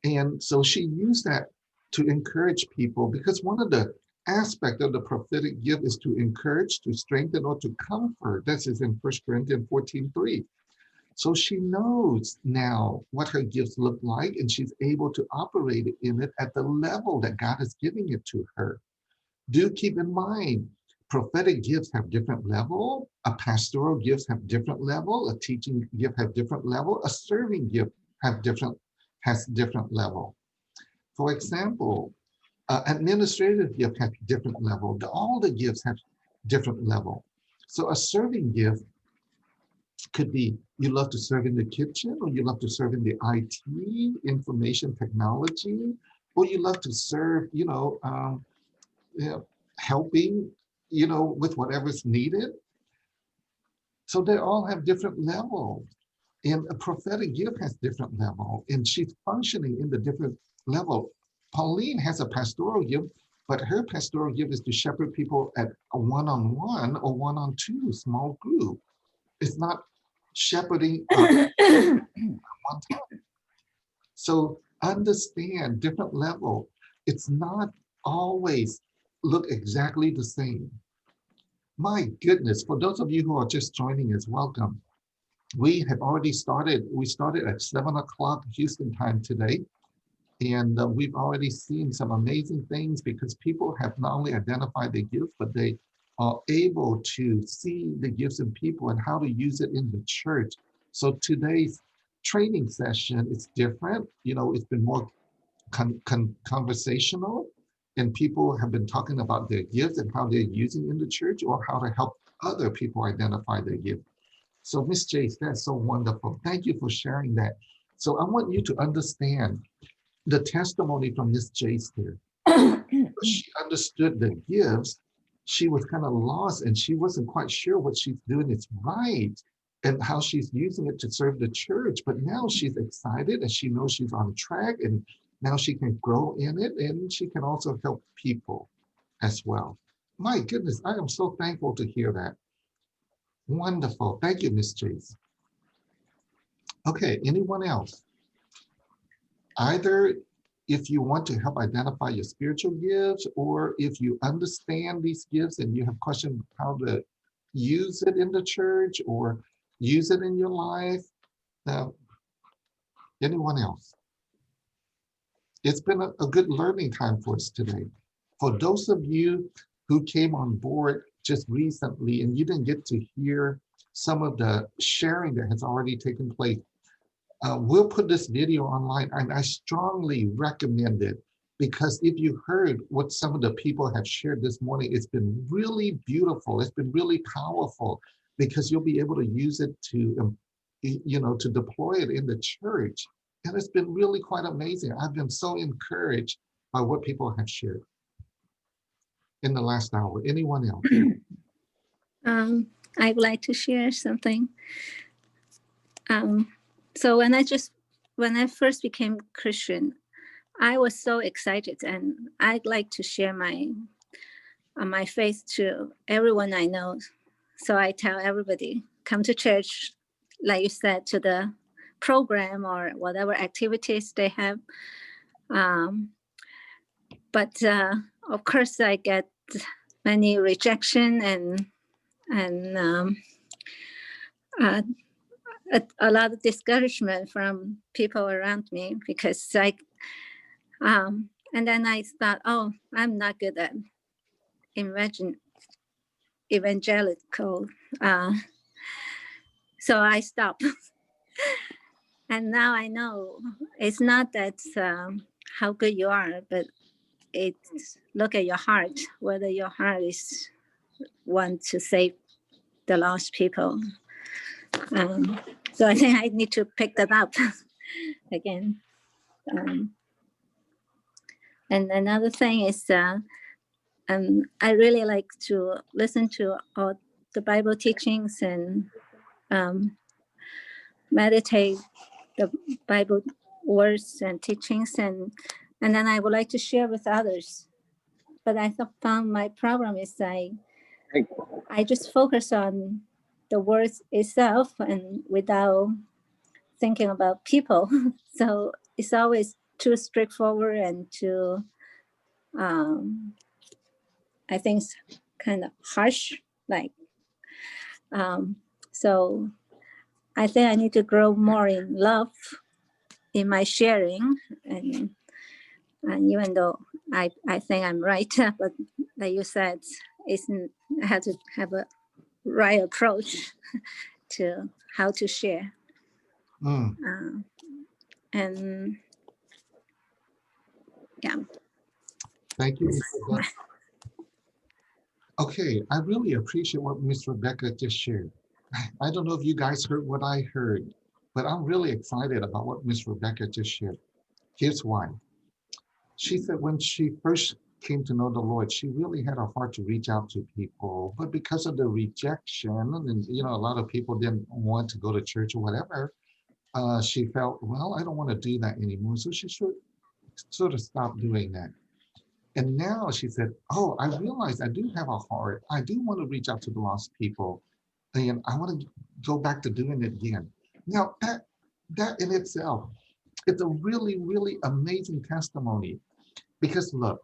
And so she used that to encourage people, because one of the aspects of the prophetic gift is to encourage, to strengthen, or to comfort. This is in 1 Corinthians 14:3. So she knows now what her gifts look like, and she's able to operate in it at the level that God is giving it to her. Do keep in mind, prophetic gifts have different level, a pastoral gifts have different level, a teaching gift have different level, a serving gift has different level. For example, administrative gift has different level. All the gifts have different level. So a serving gift could be you love to serve in the kitchen, or you love to serve in the IT, information technology, or you love to serve, helping, with whatever's needed. So they all have different levels. And a prophetic gift has different level, and she's functioning in the different level. Pauline has a pastoral gift, but her pastoral gift is to shepherd people at a one-on-one or one-on-two small group. It's not shepherding one time. So understand different level. It's not always look exactly the same. My goodness, for those of you who are just joining us, welcome. We have already started. We started at 7 o'clock Houston time today. And we've already seen some amazing things because people have not only identified the gifts, but they are able to see the gifts in people and how to use it in the church. So today's training session is different. You know, it's been more conversational, and people have been talking about their gifts and how they're using in the church or how to help other people identify their gift. So Miss Jace, that's so wonderful. Thank you for sharing that. So I want you to understand the testimony from Miss Jace here. She understood the gifts. She was kind of lost and she wasn't quite sure what she's doing is right and how she's using it to serve the church. But now she's excited and she knows she's on track and now she can grow in it and she can also help people as well. My goodness, I am so thankful to hear that. Wonderful. Thank you, Miss Jace. Okay, anyone else? Either if you want to help identify your spiritual gifts, or if you understand these gifts and you have questions how to use it in the church or use it in your life. Anyone else? It's been a good learning time for us today. For those of you who came on board just recently and you didn't get to hear some of the sharing that has already taken place, we'll put this video online and I strongly recommend it because if you heard what some of the people have shared this morning, it's been really beautiful. It's been really powerful because you'll be able to use it to, to deploy it in the church. And it's been really quite amazing. I've been so encouraged by what people have shared in the last hour. Anyone else? I would like to share something. So when I first became Christian, I was so excited, and I'd like to share my faith to everyone I know. So I tell everybody, come to church, like you said, to the program or whatever activities they have. But of course, I get many rejection and a lot of discouragement from people around me because and then I thought, oh, I'm not good at evangelical. So I stopped. And now I know it's not that how good you are, but it's look at your heart, whether your heart is want to save the lost people. So I think I need to pick that up again. And another thing is I really like to listen to all the Bible teachings and meditate the Bible words and teachings, and then I would like to share with others. But I found my problem is I just focus on the words itself and without thinking about people. So it's always too straightforward and too, I think, it's kind of harsh. Like, so I think I need to grow more in love in my sharing, and even though I think I'm right, but like you said, I have to have a right approach to how to share. And yeah. Thank you. Okay, I really appreciate what Miss Rebecca just shared. I don't know if you guys heard what I heard, but I'm really excited about what Miss Rebecca just shared. Here's why. She said when she first came to know the Lord, she really had a heart to reach out to people, but because of the rejection, and a lot of people didn't want to go to church or whatever, she felt, well, I don't want to do that anymore. So she sort of stopped doing that. And now she said, oh, I realize I do have a heart. I do want to reach out to the lost people. And I want to go back to doing it again. Now, that in itself, it's a really, really amazing testimony. Because look,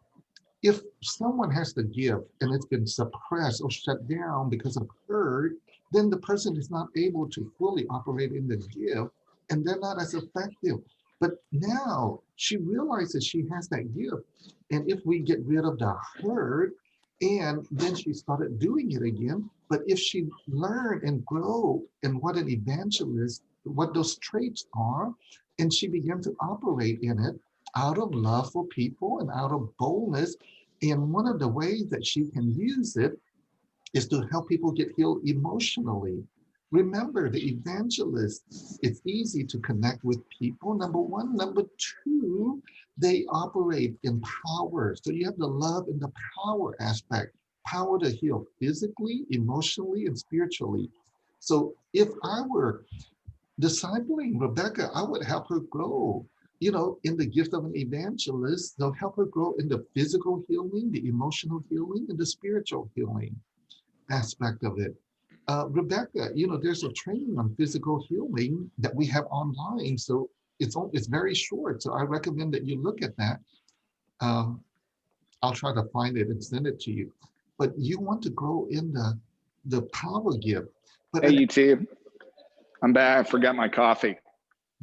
if someone has to give and it's been suppressed or shut down because of hurt, then the person is not able to fully operate in the gift and they're not as effective. But now she realizes she has that gift. And if we get rid of the hurt, and then she started doing it again. But if she learned and grow in what an evangelist, what those traits are, and she began to operate in it out of love for people and out of boldness. And one of the ways that she can use it is to help people get healed emotionally. Remember, the evangelist, it's easy to connect with people, number one. Number two, they operate in power. So you have the love and the power aspect, power to heal physically, emotionally, and spiritually. So if I were discipling Rebecca, I would help her grow, in the gift of an evangelist. They'll help her grow in the physical healing, the emotional healing, and the spiritual healing aspect of it. Rebecca, there's a training on physical healing that we have online. So it's very short. So I recommend that you look at that. I'll try to find it and send it to you. But you want to grow in the power gift. But Hey, YouTube. I'm back. I forgot my coffee.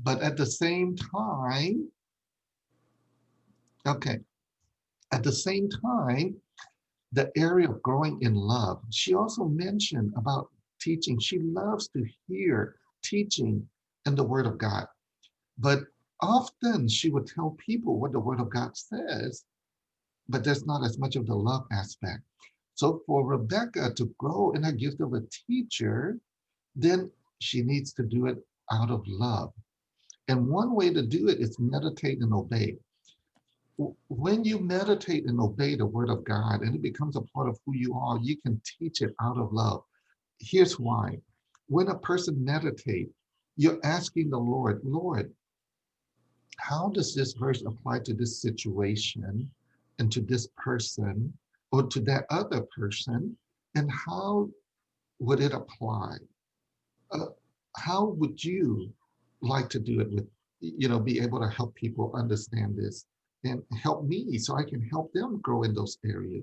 But at the same time, okay, at the same time, the area of growing in love, she also mentioned about teaching. She loves to hear teaching in the Word of God. But often she would tell people what the Word of God says, but there's not as much of the love aspect. So for Rebecca to grow in her gift of a teacher, then she needs to do it out of love. And one way to do it is meditate and obey. When you meditate and obey the Word of God and it becomes a part of who you are, you can teach it out of love. Here's why. When a person meditates, you're asking the Lord, Lord, how does this verse apply to this situation and to this person or to that other person? And how would it apply? How would you like to do it with, be able to help people understand this and help me so I can help them grow in those areas?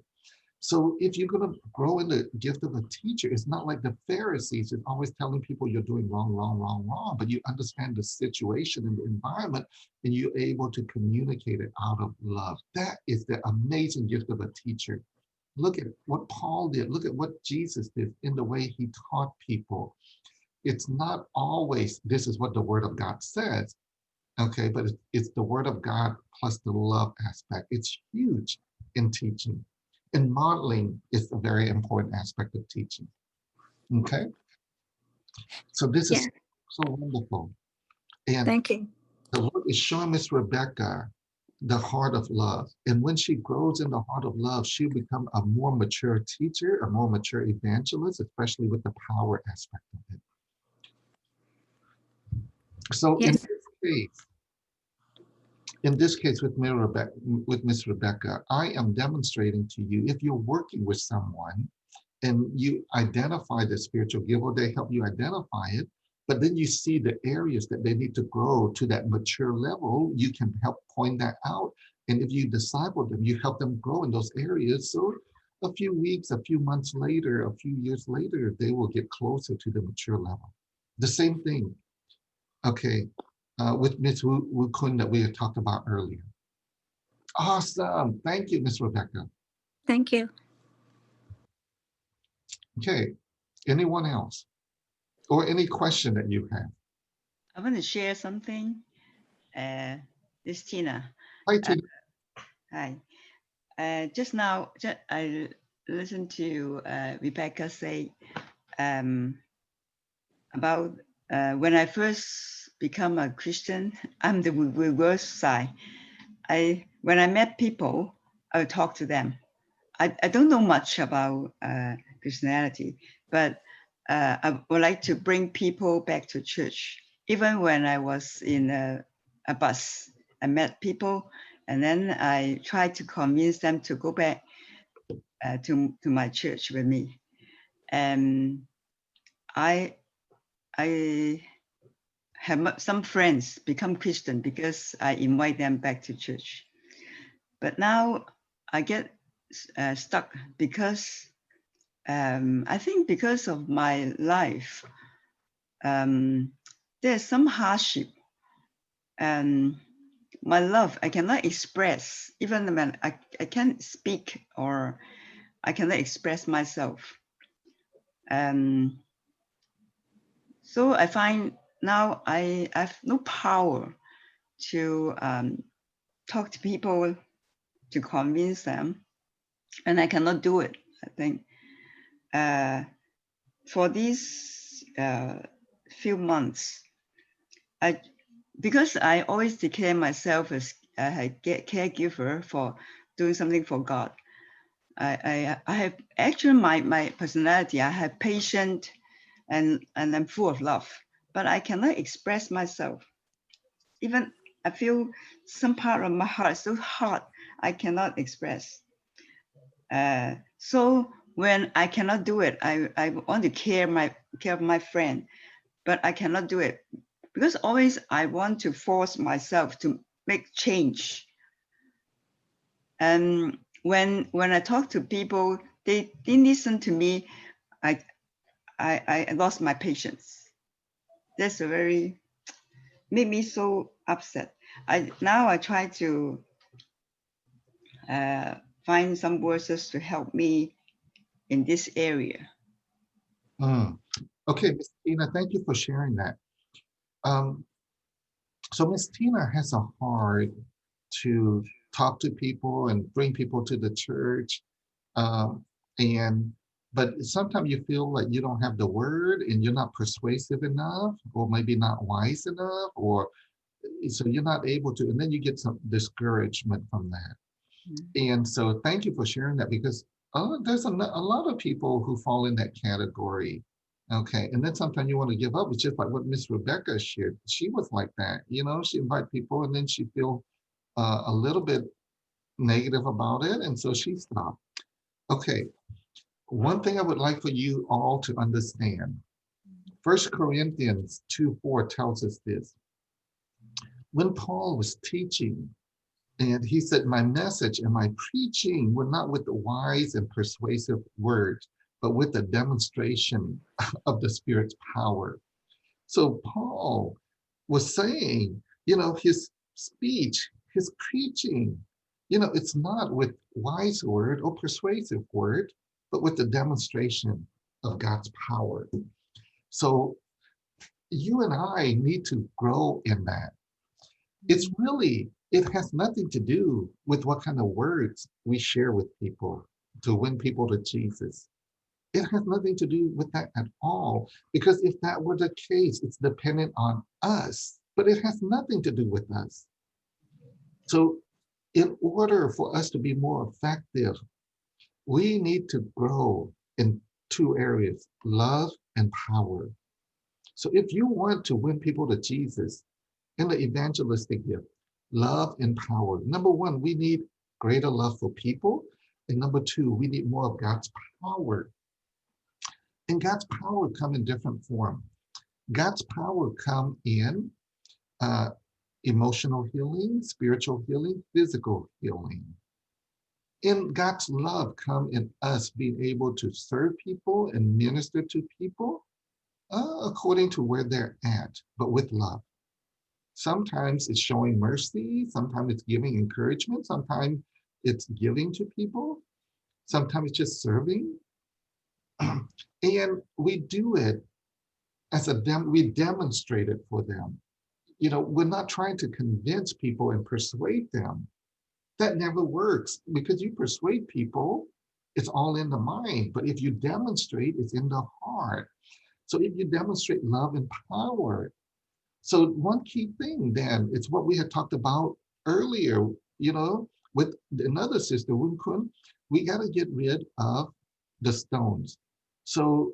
So if you're going to grow in the gift of a teacher, it's not like the Pharisees is always telling people you're doing wrong, wrong, wrong, wrong, but you understand the situation and the environment and you're able to communicate it out of love. That is the amazing gift of a teacher. Look at what Paul did. Look at what Jesus did in the way he taught people. It's not always, this is what the Word of God says, okay, but it's the Word of God plus the love aspect. It's huge in teaching. And modeling is a very important aspect of teaching, okay? So this is so wonderful. And thank you. the Lord is showing Miss Rebecca the heart of love. And when she grows in the heart of love, she'll become a more mature teacher, a more mature evangelist, especially with the power aspect of it. So Yes. in this case with Miss Rebecca, I am demonstrating to you, if you're working with someone and you identify the spiritual gift, or they help you identify it, but then you see the areas that they need to grow to that mature level, you can help point that out. And if you disciple them, you help them grow in those areas. So a few weeks, a few months later, a few years later, they will get closer to the mature level. The same thing, okay, with Ms. Wu Kun that we had talked about earlier. Awesome. Thank you, Ms. Rebecca. Thank you. Okay. Anyone else? Or any question that you have? I want to share something. This is Tina. Hi, Tina. Hi. Just now, I listened to Rebecca say about when I first become a Christian, I'm the reverse side. When I met people, I would talk to them. I don't know much about Christianity, but I would like to bring people back to church even when I was in a bus, I met people, and then I tried to convince them to go back to my church with me. And I have some friends become Christian because I invite them back to church. But now I get stuck because I think because of my life, there's some hardship, and my love I cannot express even when I can't speak, or I cannot express myself. So I find now I have no power to talk to people, to convince them, and I cannot do it. I think for these few months, because I always declare myself as a caregiver for doing something for God. I have actually my personality. I have patience, and I'm full of love, but I cannot express myself. Even I feel some part of my heart so hard, I cannot express. So when I cannot do it, I want to care of my friend, but I cannot do it because always I want to force myself to make change. And when I talk to people, they didn't listen to me. I lost my patience. That's a very made me so upset. Now I try to find some verses to help me in this area. Okay, Ms. Tina, thank you for sharing that. So Ms. Tina has a heart to talk to people and bring people to the church. But sometimes you feel like you don't have the word and you're not persuasive enough, or maybe not wise enough, or so you're not able to, and then you get some discouragement from that. And so thank you for sharing that, because there's a lot of people who fall in that category. Okay, and then sometimes you want to give up. It's just like what Miss Rebecca shared. She was like that, she invite people and then she feel a little bit negative about it, and so she stopped. Okay, one thing I would like for you all to understand, 1 Corinthians 2:4 tells us this. When Paul was teaching, and he said, my message and my preaching were not with the wise and persuasive words, but with the demonstration of the Spirit's power. So Paul was saying, his speech, his preaching, it's not with wise word or persuasive word, but with the demonstration of God's power. So you and I need to grow in that. It has nothing to do with what kind of words we share with people to win people to Jesus. It has nothing to do with that at all, because if that were the case, it's dependent on us, but it has nothing to do with us. So in order for us to be more effective, we need to grow in two areas, love and power. So if you want to win people to Jesus in the evangelistic gift, love and power. Number one, we need greater love for people. And number two, we need more of God's power. And God's power come in different form. God's power come in emotional healing, spiritual healing, physical healing. And God's love come in us being able to serve people and minister to people according to where they're at, but with love. Sometimes it's showing mercy, sometimes it's giving encouragement, sometimes it's giving to people, sometimes it's just serving. And we do it we demonstrate it for them. We're not trying to convince people and persuade them. That never works, because you persuade people, it's all in the mind. But if you demonstrate, it's in the heart. So if you demonstrate love and power, so one key thing then, it's what we had talked about earlier, with another sister, Woon Kun, we got to get rid of the stones. So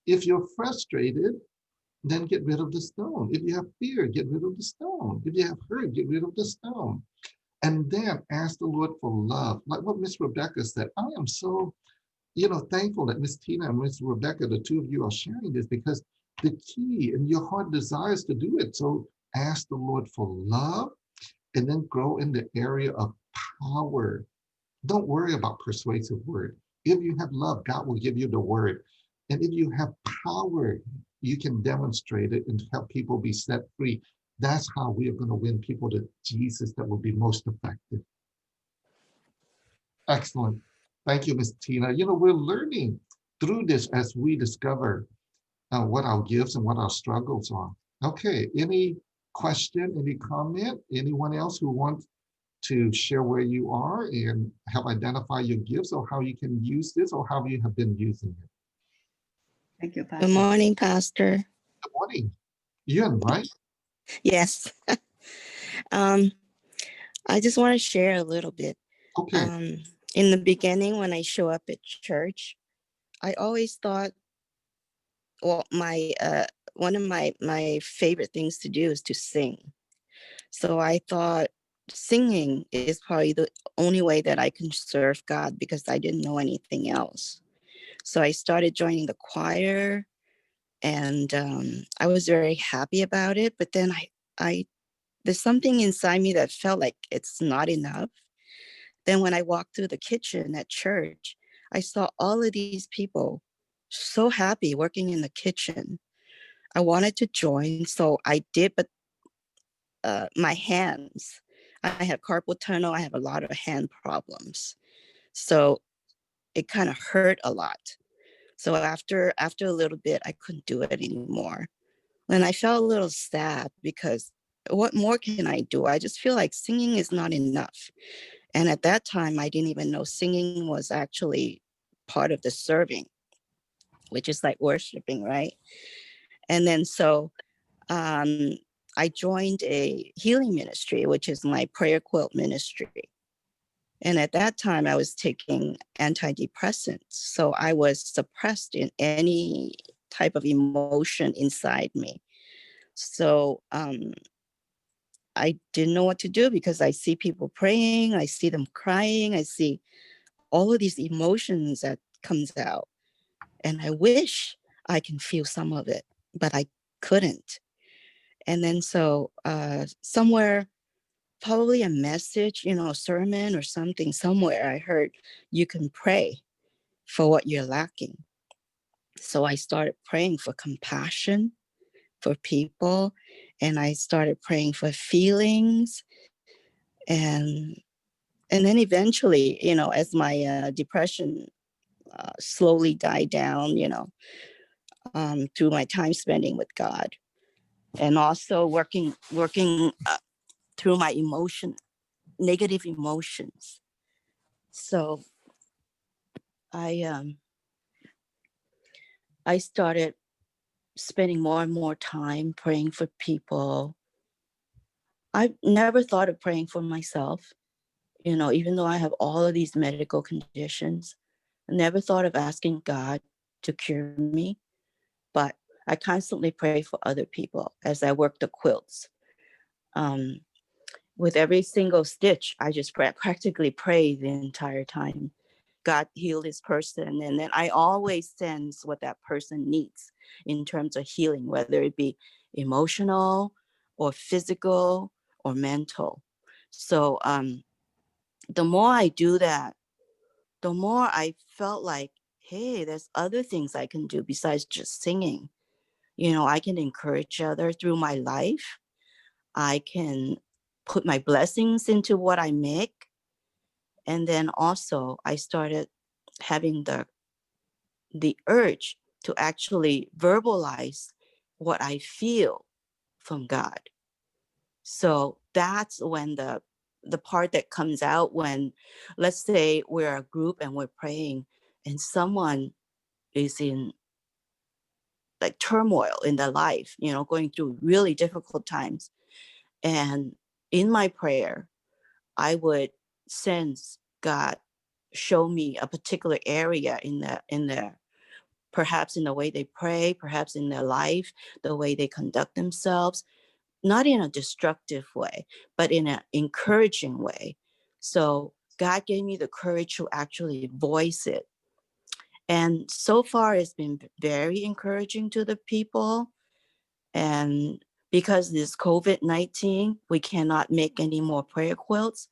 if you're frustrated, then get rid of the stone. If you have fear, get rid of the stone. If you have hurt, get rid of the stone. And then ask the Lord for love. Like what Miss Rebecca said, I am so, thankful that Miss Tina and Miss Rebecca, the two of you are sharing this, because the key and your heart desires to do it. So ask the Lord for love and then grow in the area of power. Don't worry about persuasive word. If you have love, God will give you the word. And if you have power, you can demonstrate it and help people be set free. That's how we are going to win people to Jesus that will be most effective. Excellent. Thank you, Ms. Tina. We're learning through this as we discover what our gifts and what our struggles are. Okay, any question, any comment? Anyone else who wants to share where you are and help identify your gifts or how you can use this or how you have been using it? Thank you, Pastor. Good morning, Pastor. Good morning. Yun, right? Yes. I just want to share a little bit. Okay. In the beginning, when I show up at church, I always thought, well, one of my favorite things to do is to sing. So I thought singing is probably the only way that I can serve God, because I didn't know anything else. So I started joining the choir, and I was very happy about it. But then there's something inside me that felt like it's not enough. Then when I walked through the kitchen at church, I saw all of these people so happy working in the kitchen. I wanted to join, so I did, but my hands, I have carpal tunnel, I have a lot of hand problems. So it kind of hurt a lot. So after a little bit, I couldn't do it anymore. And I felt a little sad, because what more can I do? I just feel like singing is not enough. And at that time, I didn't even know singing was actually part of the serving, which is like worshiping, right? And then so I joined a healing ministry, which is my prayer quilt ministry. And at that time, I was taking antidepressants. So I was suppressed in any type of emotion inside me. So I didn't know what to do, because I see people praying, I see them crying, I see all of these emotions that comes out. And I wish I can feel some of it, but I couldn't. And then so somewhere, probably a message, a sermon or something, somewhere I heard you can pray for what you're lacking. So I started praying for compassion for people, and I started praying for feelings. And then eventually, as my depression slowly died down, through my time spending with God, and also working through my negative emotions. So I started spending more and more time praying for people. I never thought of praying for myself, even though I have all of these medical conditions. I never thought of asking God to cure me, but I constantly pray for other people as I work the quilts. With every single stitch, I just practically pray the entire time. God heal this person. And then I always sense what that person needs in terms of healing, whether it be emotional or physical or mental. So the more I do that, the more I felt like, hey, there's other things I can do besides just singing. I can encourage others through my life. I can put my blessings into what I make. And then also I started having the urge to actually verbalize what I feel from God. So that's when the part that comes out when, let's say we're a group and we're praying and someone is in like turmoil in their life, going through really difficult times. And in my prayer, I would sense God show me a particular area in their perhaps in the way they pray, perhaps in their life, the way they conduct themselves, not in a destructive way, but in an encouraging way. So God gave me the courage to actually voice it. And so far, it's been very encouraging to the people. And because this COVID-19, we cannot make any more prayer quilts.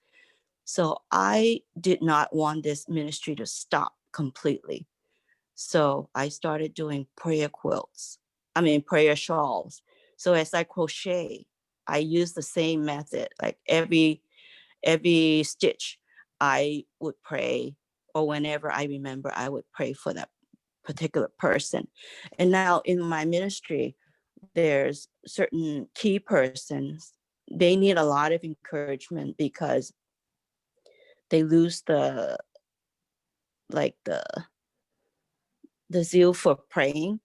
So I did not want this ministry to stop completely. So I started doing prayer quilts, prayer shawls. So as I crochet, I use the same method, like every stitch I would pray, or whenever I remember, I would pray for that particular person. And now in my ministry, there's certain key persons, they need a lot of encouragement because they lose the zeal for praying,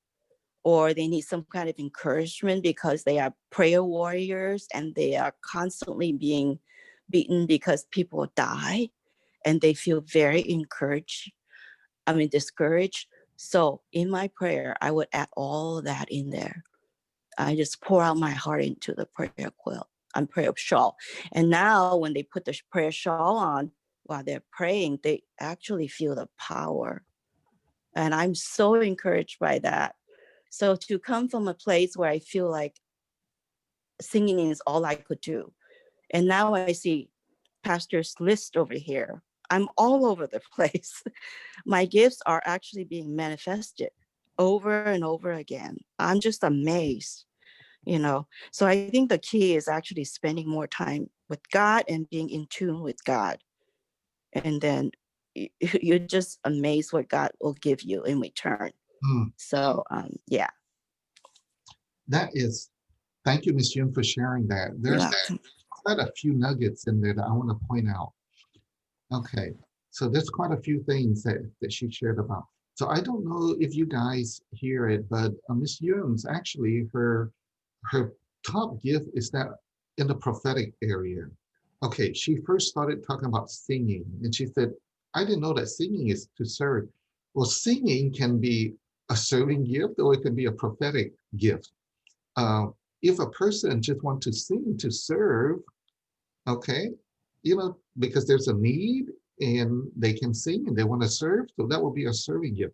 or they need some kind of encouragement because they are prayer warriors and they are constantly being beaten because people die and they feel very discouraged. So in my prayer, I would add all of that in there. I just pour out my heart into the prayer quilt and prayer shawl. And now when they put the prayer shawl on while they're praying, they actually feel the power. And I'm so encouraged by that. So to come from a place where I feel like singing is all I could do. And now I see Pastor's list over here. I'm all over the place. My gifts are actually being manifested over and over again. I'm just amazed, So I think the key is actually spending more time with God and being in tune with God. And then you're just amazed what God will give you in return. So, yeah. That is, thank you, Ms. Yun, for sharing that. There's quite a few nuggets in there that I want to point out. Okay, so there's quite a few things that she shared about. So I don't know if you guys hear it, but Ms. Yun's actually, her top gift is that in the prophetic area. Okay, she first started talking about singing, and she said, I didn't know that singing is to serve. Well, singing can be a serving gift or it can be a prophetic gift. If a person just wants to sing to serve, okay, because there's a need and they can sing and they want to serve, so that will be a serving gift.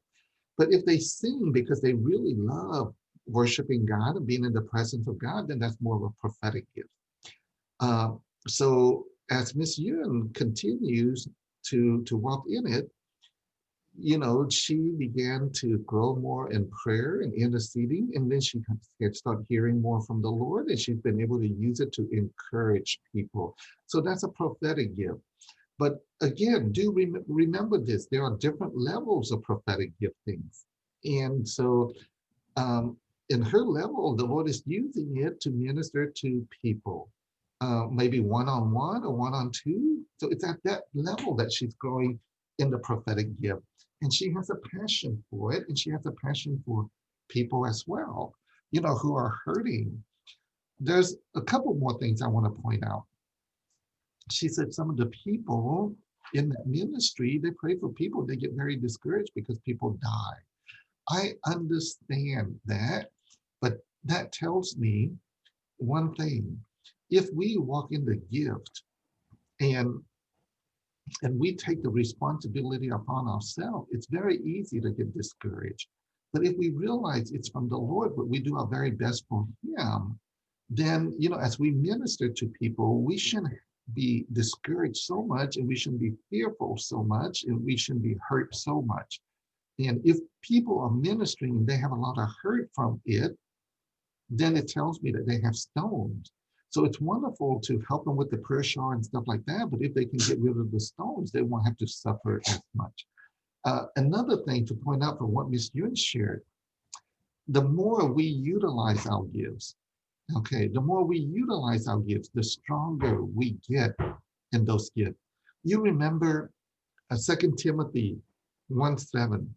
But if they sing because they really love worshiping God and being in the presence of God, then that's more of a prophetic gift. So as Miss Yun continues to walk in it, she began to grow more in prayer and interceding, and then she had started hearing more from the Lord, and she's been able to use it to encourage people. So that's a prophetic gift. But again, do remember this, there are different levels of prophetic giftings. And so in her level, the Lord is using it to minister to people, maybe one-on-one or one-on-two. So it's at that level that she's growing in the prophetic gift. And she has a passion for it, and she has a passion for people as well, who are hurting. There's a couple more things I want to point out. She said some of the people in that ministry, they pray for people, they get very discouraged because people die. I understand that, but that tells me one thing. If we walk in the gift and we take the responsibility upon ourselves, it's very easy to get discouraged. But if we realize it's from the Lord, but we do our very best for Him, then, as we minister to people, we shouldn't be discouraged so much, and we shouldn't be fearful so much, and we shouldn't be hurt so much. And if people are ministering and they have a lot of hurt from it, then it tells me that they have stones. So it's wonderful to help them with the prayer shawl and stuff like that, but if they can get rid of the stones, they won't have to suffer as much. Another thing to point out from what Ms. Yun shared, the more we utilize our gifts, the more we utilize our gifts, the stronger we get in those gifts. You remember 2 Timothy 1:7.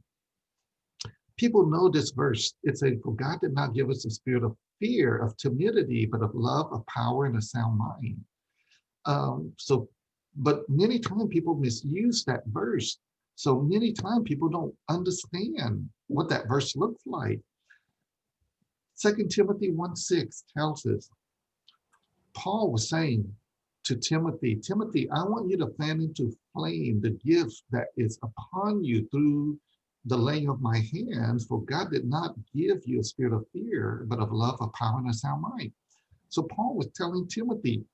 People know this verse. It says, for God did not give us a spirit of fear, of timidity, but of love, of power, and a sound mind. But many times people misuse that verse. So many times people don't understand what that verse looks like. 2 Timothy 1:6 tells us, Paul was saying to Timothy, Timothy, I want you to fan into flame the gifts that is upon you through the laying of my hands, for God did not give you a spirit of fear, but of love, of power, and a sound mind. So Paul was telling Timothy,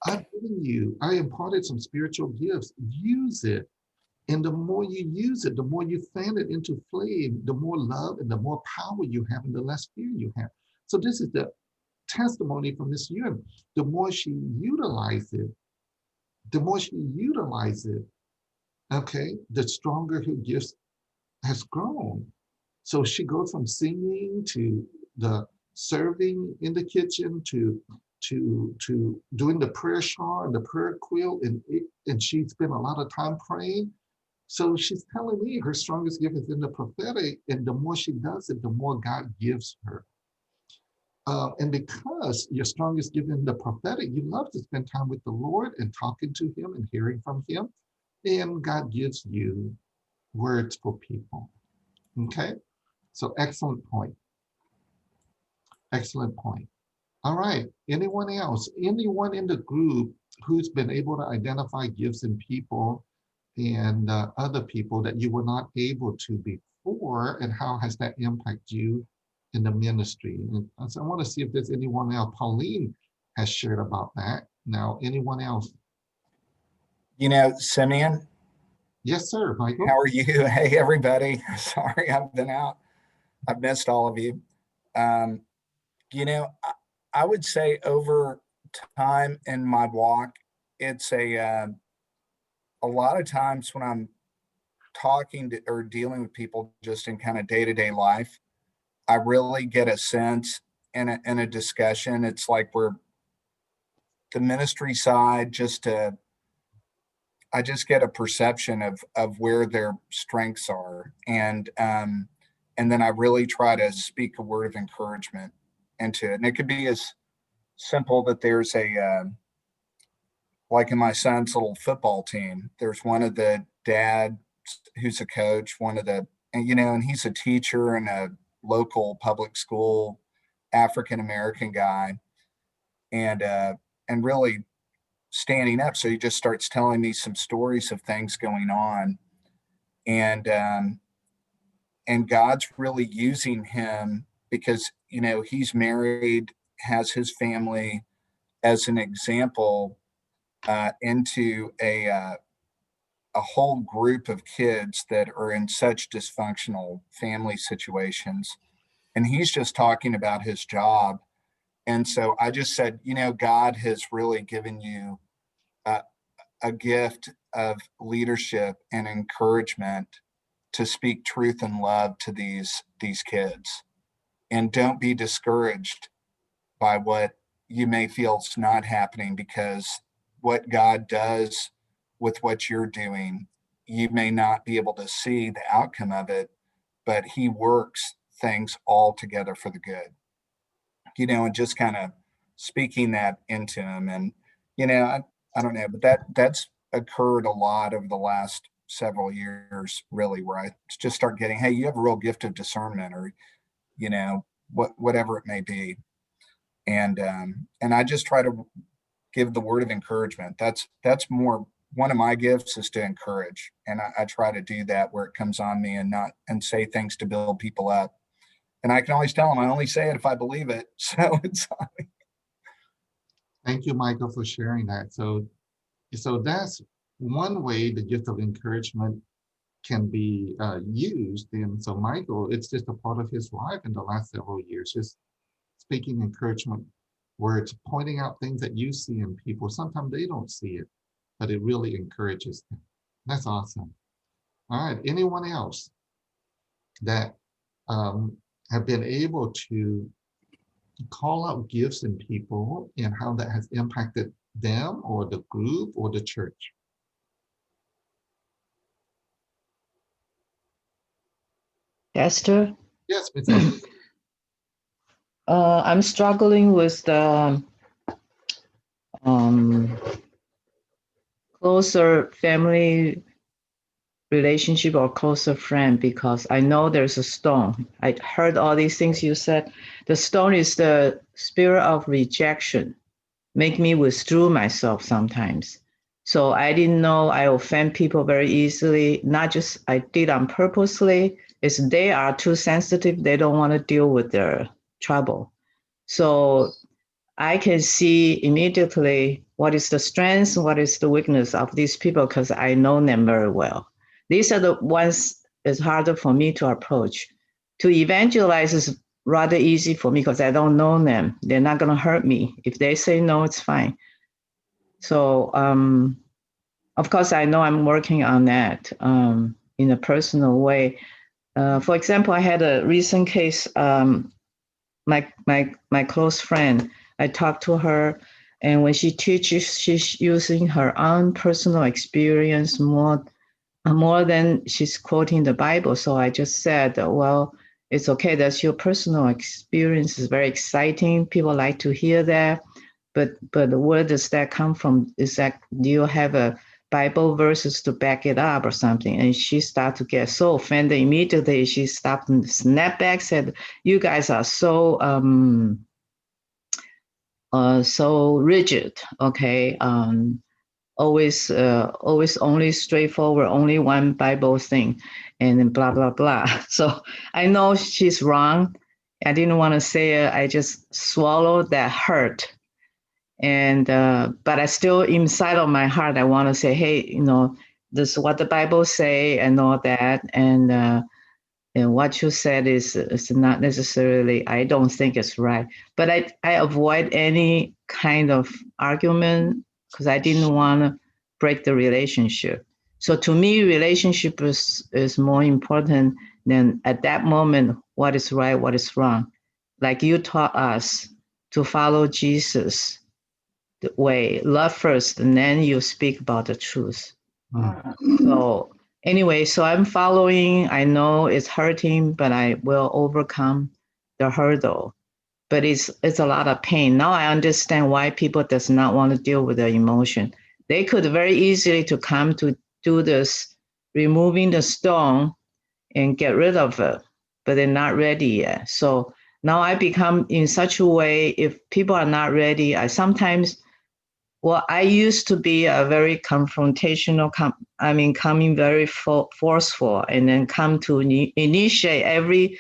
I've given you, I imparted some spiritual gifts, use it. And the more you use it, the more you fan it into flame, the more love and the more power you have and the less fear you have. So this is the testimony from this year. The more she utilizes it, okay, the stronger her gifts has grown. So she goes from singing to the serving in the kitchen to doing the prayer shawl and the prayer quilt, and she spent a lot of time praying. So she's telling me her strongest gift is in the prophetic, and the more she does it, the more God gives her. And because your strongest gift in the prophetic, you love to spend time with the Lord and talking to him and hearing from him, and God gives you words for people. Okay, so excellent point. Excellent point. All right, anyone else? Anyone in the group who's been able to identify gifts in people and other people that you were not able to before, and how has that impacted you in the ministry? And so I want to see if there's anyone else. Pauline has shared about that. Now, anyone else? You know, Simeon. Yes, sir, Michael. How are you? Hey, everybody. Sorry, I've been out. I've missed all of you. You know, I would say over time in my walk, it's a lot of times when I'm talking to or dealing with people just in kind of day-to-day life, I really get a sense in a discussion. It's like we're the ministry side, I just get a perception of where their strengths are. And then I really try to speak a word of encouragement into it. And it could be as simple that there's like in my son's little football team, there's one of the dad who's a coach, and he's a teacher in a local public school, African-American guy, and really standing up. So he just starts telling me some stories of things going on. And God's really using him because, he's married, has his family as an example into a whole group of kids that are in such dysfunctional family situations. And he's just talking about his job. And so I just said, God has really given you a gift of leadership and encouragement to speak truth and love to these kids. And don't be discouraged by what you may feel is not happening, because what God does with what you're doing, you may not be able to see the outcome of it, but he works things all together for the good, and just kind of speaking that into him. And, I don't know, but that's occurred a lot over the last several years, really, where I just start getting, hey, you have a real gift of discernment, or, whatever it may be. And I just try to give the word of encouragement. That's more, one of my gifts is to encourage. And I try to do that where it comes on me, and say things to build people up. And I can always tell them I only say it if I believe it. So it's. Thank you, Michael, for sharing that. So that's one way the gift of encouragement can be used. And so Michael, it's just a part of his life in the last several years, just speaking encouragement words, pointing out things that you see in people. Sometimes they don't see it, but it really encourages them. That's awesome. All right, anyone else that have been able to call out gifts in people and how that has impacted them or the group or the church? Esther? Yes, Ms. I'm struggling with the closer family relationship or closer friend because I know there's a stone. I heard all these things you said. The stone is the spirit of rejection, make me withdraw myself sometimes. So I didn't know I offend people very easily. Not just I did on purposely. It's they are too sensitive. They don't want to deal with their trouble. So I can see immediately what is the strength, what is the weakness of these people because I know them very well. These are the ones it's harder for me to approach. To evangelize is rather easy for me because I don't know them. They're not going to hurt me. If they say no, it's fine. So, of course, I know I'm working on that in a personal way. For example, I had a recent case. My close friend, I talked to her, and when she teaches, she's using her own personal experience more than she's quoting the Bible. So I just said, well, it's okay. That's your personal experience. It's very exciting. People like to hear that. But where does that come from? Is that, do you have a Bible verses to back it up or something? And she started to get so offended immediately. She stopped and snapped back, said, you guys are so so rigid, okay? Always only straightforward, only one Bible thing, and then blah, blah, blah. So I know she's wrong. I didn't want to say it. I just swallowed that hurt. And, but I still inside of my heart, I want to say, hey, you know, this is what the Bible say and all that. And what you said is not necessarily, I don't think it's right. But I avoid any kind of argument because I didn't want to break the relationship. So to me, relationship is more important than at that moment, what is right, what is wrong. Like you taught us to follow Jesus the way, love first, and then you speak about the truth. So anyway, so I'm following. I know it's hurting, but I will overcome the hurdle. But it's a lot of pain. Now I understand why people does not want to deal with their emotion. They could very easily to come to do this, removing the stone and get rid of it, but they're not ready yet. So now I become in such a way, if people are not ready, I sometimes, well, I used to be a very confrontational, coming very forceful and then come to initiate every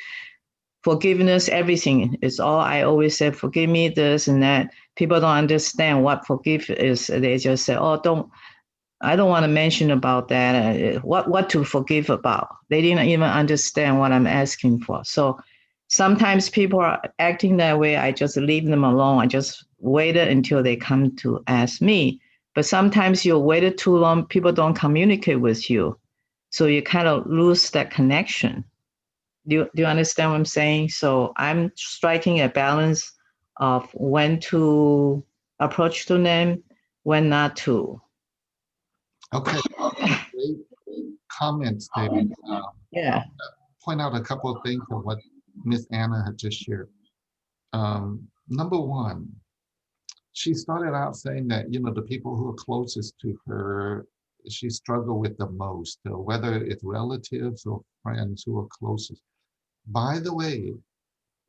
forgiveness, everything. It's all I always say, forgive me this and that. People don't understand what forgive is. They just say, oh, I don't want to mention about that. What to forgive about? They didn't even understand what I'm asking for. So sometimes people are acting that way. I just leave them alone. I just waited until they come to ask me. But sometimes you waited too long, people don't communicate with you. So you kind of lose that connection. Do you understand what I'm saying? So I'm striking a balance of when to approach to them, when not to. Okay, great comments, David. Yeah. Point out a couple of things of what Miss Anna had just shared. Number one, she started out saying that, you know, the people who are closest to her, she struggled with the most, whether it's relatives or friends who are closest. By the way,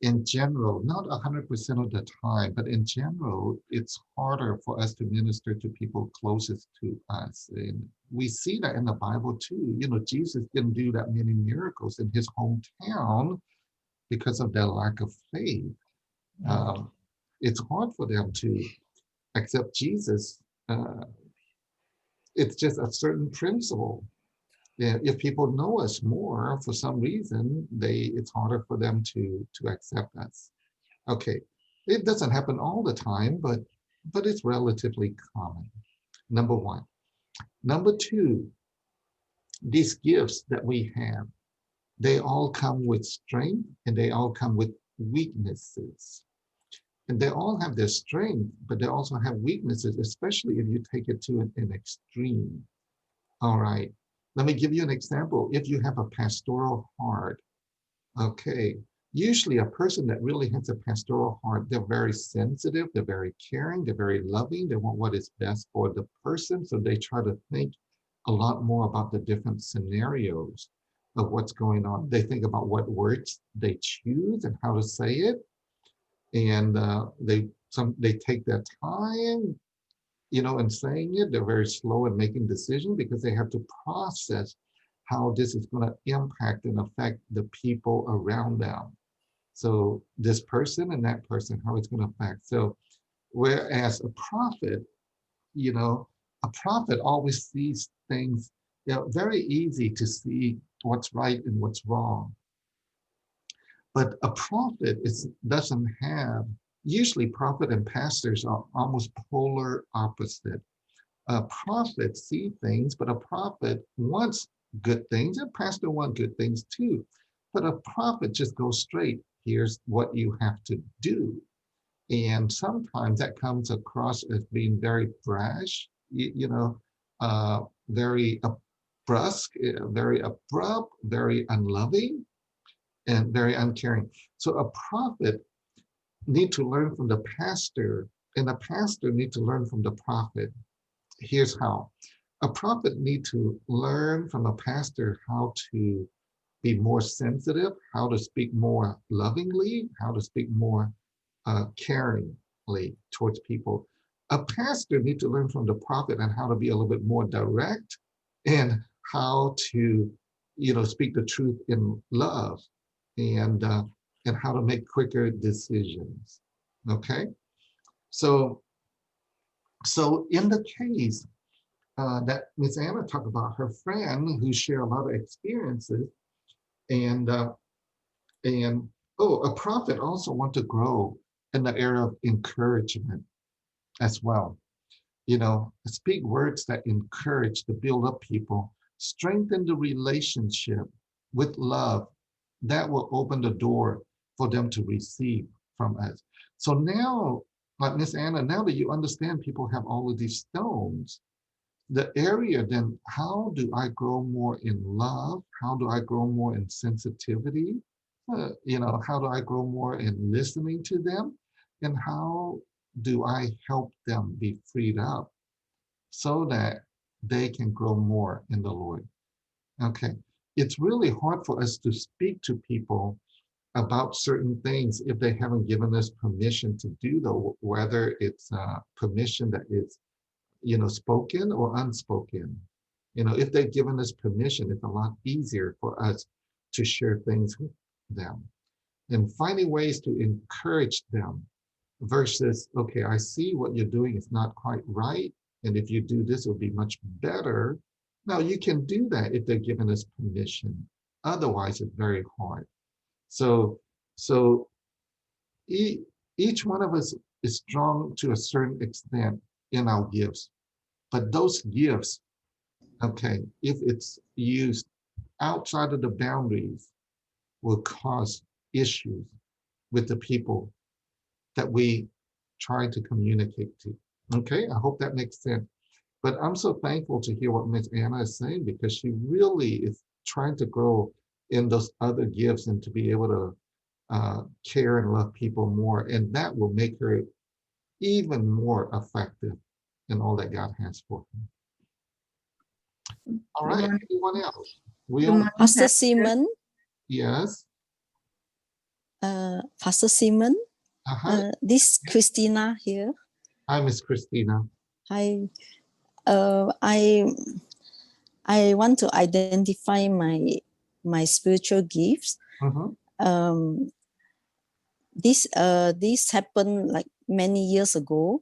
in general, not 100% of the time, but in general, it's harder for us to minister to people closest to us. And we see that in the Bible too. You know, Jesus didn't do that many miracles in his hometown because of their lack of faith. It's hard for them to accept Jesus. It's just a certain principle. If people know us more for some reason, it's harder for them to accept us. Okay, it doesn't happen all the time, but it's relatively common. Number one. Number two, these gifts that we have, they all come with strength and they all come with weaknesses. And they all have their strength, but they also have weaknesses, especially if you take it to an extreme. All right, let me give you an example. If you have a pastoral heart, okay, usually a person that really has a pastoral heart, they're very sensitive, they're very caring, they're very loving, they want what is best for the person, so they try to think a lot more about the different scenarios of what's going on. They think about what words they choose and how to say it. And they take their time, in saying it. They're very slow in making decisions because they have to process how this is going to impact and affect the people around them. So this person and that person, how it's going to affect. So whereas a prophet, a prophet always sees things, very easy to see what's right and what's wrong. But a prophet doesn't have, usually prophet and pastors are almost polar opposite. A prophet sees things, but a prophet wants good things, and pastor wants good things too. But a prophet just goes straight. Here's what you have to do. And sometimes that comes across as being very brash, very brusque, very abrupt, very unloving, and very uncaring. So a prophet need to learn from the pastor, and a pastor need to learn from the prophet. Here's how. A prophet need to learn from a pastor how to be more sensitive, how to speak more lovingly, how to speak more caringly towards people. A pastor need to learn from the prophet and how to be a little bit more direct and how to, speak the truth in love and how to make quicker decisions. Okay, so in the case that Miss Anna talked about, her friend who shared a lot of experiences, and a prophet also want to grow in the area of encouragement as well. Speak words that encourage to build up people, strengthen the relationship with love. That will open the door for them to receive from us. So now, like Miss Anna, now that you understand people have all of these stones, the area then, how do I grow more in love? How do I grow more in sensitivity? How do I grow more in listening to them? And how do I help them be freed up so that they can grow more in the Lord? Okay, it's really hard for us to speak to people about certain things if they haven't given us permission to do though, whether it's permission that is, spoken or unspoken. If they've given us permission, it's a lot easier for us to share things with them and finding ways to encourage them versus, okay, I see what you're doing is not quite right. And if you do this, it'll be much better. Now you can do that if they're giving us permission. Otherwise, it's very hard. So each one of us is strong to a certain extent in our gifts, but those gifts, okay, if it's used outside of the boundaries, will cause issues with the people that we try to communicate to. Okay, I hope that makes sense. But I'm so thankful to hear what Ms. Anna is saying, because she really is trying to grow in those other gifts and to be able to care and love people more. And that will make her even more effective in all that God has for her. All right, anyone else? Pastor Simon. Yes. Pastor Simon. This Christina here. Hi, Miss Christina. Hi. I want to identify my spiritual gifts. This happened like many years ago.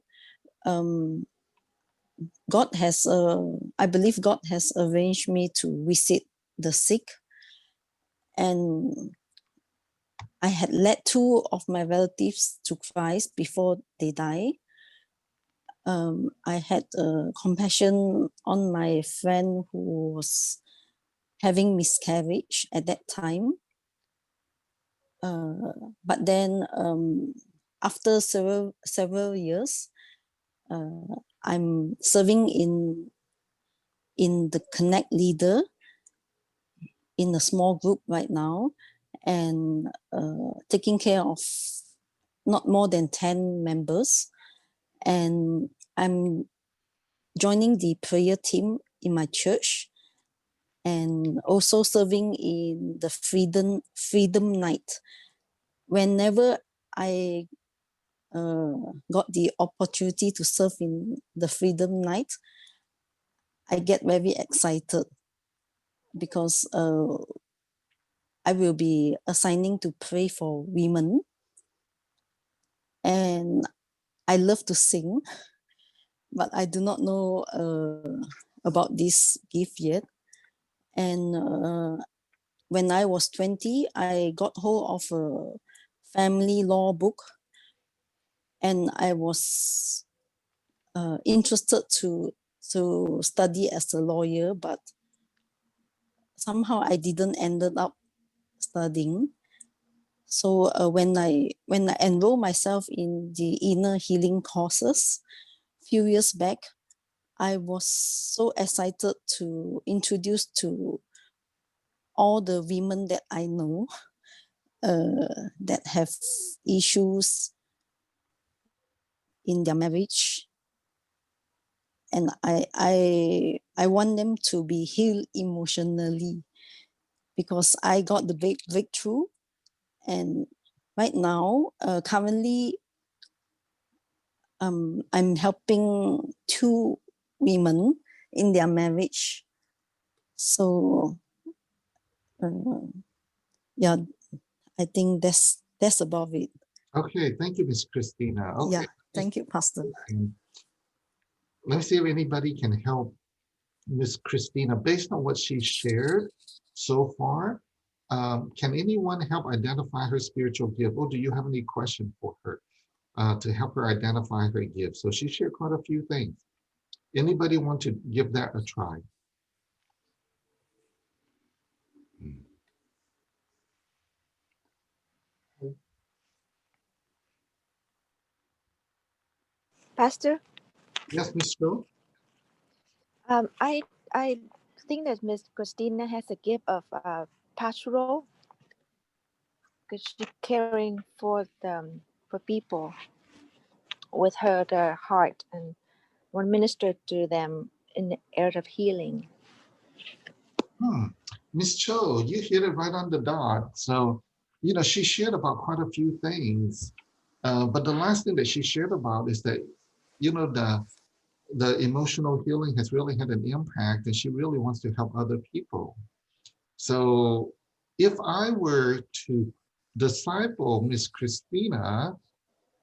God has, I believe God has arranged me to visit the sick, and I had led 2 of my relatives to Christ before they died. I had compassion on my friend who was having miscarriage at that time. But then after several years, I'm serving in the Connect leader in a small group right now, and taking care of not more than 10 members. And I'm joining the prayer team in my church, and also serving in the Freedom Night. Whenever I got the opportunity to serve in the Freedom Night, I get very excited because I will be assigning to pray for women, and I love to sing, but I do not know about this gift yet. And when I was 20, I got hold of a family law book, and I was interested to study as a lawyer, but somehow I didn't ended up studying. So when I enrolled myself in the inner healing courses a few years back, I was so excited to introduce to all the women that I know that have issues in their marriage, and I want them to be healed emotionally, because I got the breakthrough, and right now currently I'm helping 2 women in their marriage. So yeah, I think that's about it. Okay, thank you, Miss Christina. Okay. Yeah, thank you, Pastor. Let me see if anybody can help Miss Christina based on what she shared so far. Can anyone help identify her spiritual gift? Or do you have any question for her to help her identify her gift? So she shared quite a few things. Anybody want to give that a try? Pastor, Yes, Miss Stroh? I think that Miss Christina has a gift of pastoral, because she's caring for people with her their heart and want to minister to them in the area of healing. Miss Cho, you hit it right on the dot. So, you know, she shared about quite a few things. But the last thing that she shared about is that, you know, the emotional healing has really had an impact, and she really wants to help other people. So if I were to disciple Miss Christina,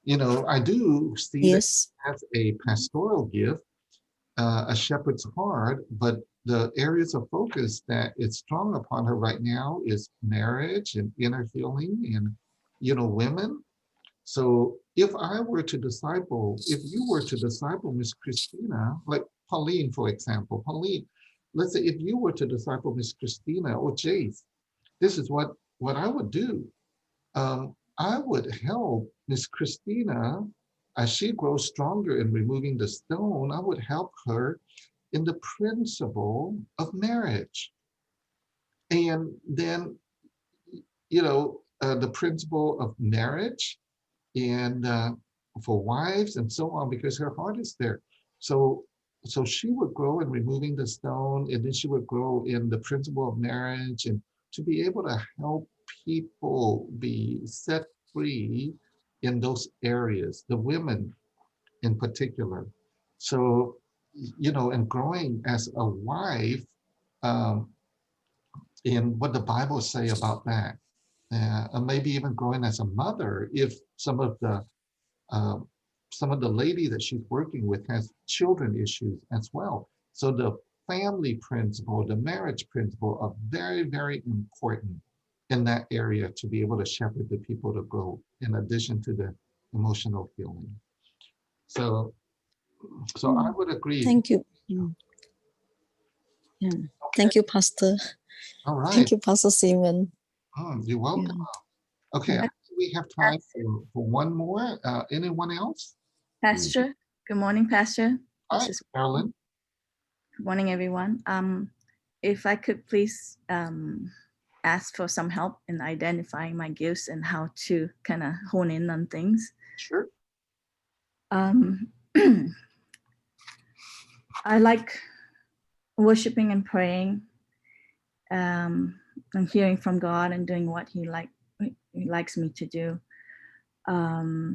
you know, I do see that Yes. she has a pastoral gift, a shepherd's heart, but the areas of focus that it's strong upon her right now is marriage and inner healing and, you know, women. So if I were to disciple, if you were to disciple Miss Christina, like Pauline, for example, Pauline, let's say if you were to disciple Miss Christina or Jace, this is what I would do. I would help Miss Christina as she grows stronger in removing the stone. I would help her in the principle of marriage. And then, you know, the principle of marriage and for wives and so on, because her heart is there. So she would grow in removing the stone, and then she would grow in the principle of marriage, and to be able to help people be set free in those areas, the women in particular. So, you know, and growing as a wife, um, in what the Bible say about that, and maybe even growing as a mother, if some of the lady that she's working with has children issues as well. So the family principle, the marriage principle are very, very important in that area to be able to shepherd the people to grow, in addition to the emotional healing. So I would agree. Thank you. Yeah. Thank you, Pastor. All right. Thank you, Pastor Simon. You're welcome. Yeah. Okay, we have time for one more. Anyone else? Pastor, good morning, Pastor. Hi, Carolyn. Good morning, everyone. If I could please ask for some help in identifying my gifts and how to kind of hone in on things. Sure. I like worshiping and praying, and hearing from God and doing what He likes me to do. I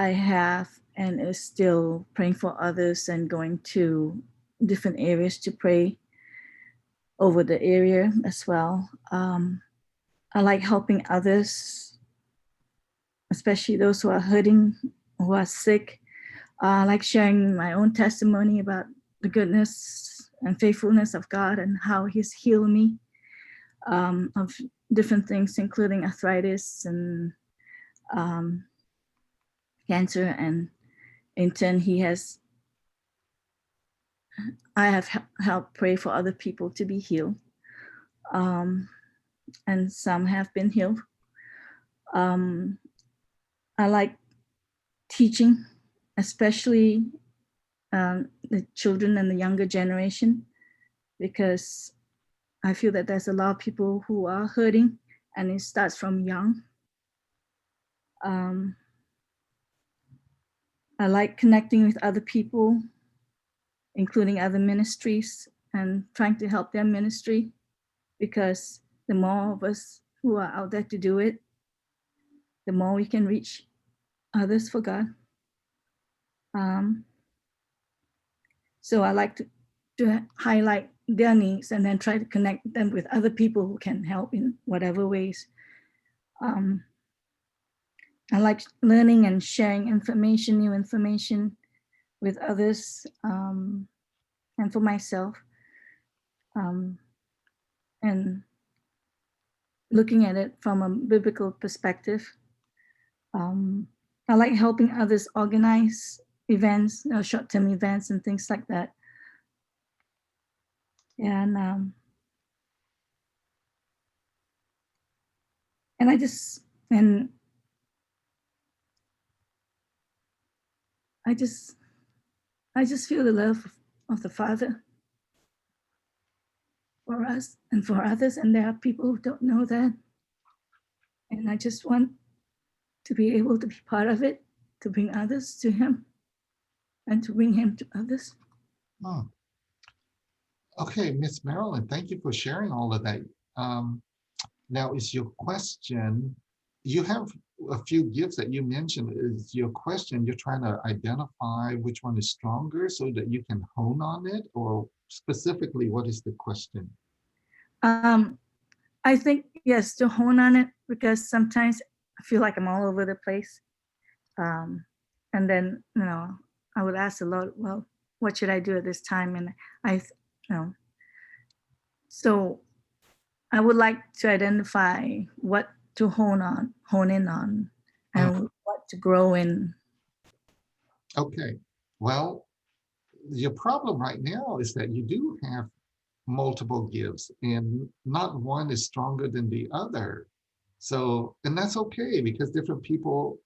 have and is still praying for others and going to different areas to pray over the area as well. I like helping others, especially those who are hurting, who are sick. I like sharing my own testimony about the goodness and faithfulness of God and how He's healed me of different things, including arthritis and cancer. And in turn, I have helped pray for other people to be healed. And some have been healed. I like teaching, especially the children and the younger generation, because I feel that there's a lot of people who are hurting, and it starts from young. I like connecting with other people, including other ministries, and trying to help their ministry, because the more of us who are out there to do it, the more we can reach others for God. So I like to highlight their needs and then try to connect them with other people who can help in whatever ways. I like learning and sharing information, new information with others, and for myself, and looking at it from a biblical perspective. I like helping others organize events, short-term events and things like that. And I just feel the love of the Father for us and for others, and there are people who don't know that. And I just want to be able to be part of it, to bring others to Him and to bring Him to others. Oh. Okay, Miss Marilyn, thank you for sharing all of that. Now, is your question, you have a few gifts that you mentioned. Is your question, you're trying to identify which one is stronger so that you can hone on it, or specifically, what is the question? I think, yes, to hone on it, because sometimes I feel like I'm all over the place. And then, I would ask the Lord, well, what should I do at this time? And so I would like to identify what to hone in on, and what to grow in. Okay, well, your problem right now is that you do have multiple gifts and not one is stronger than the other. So, and that's okay, because different people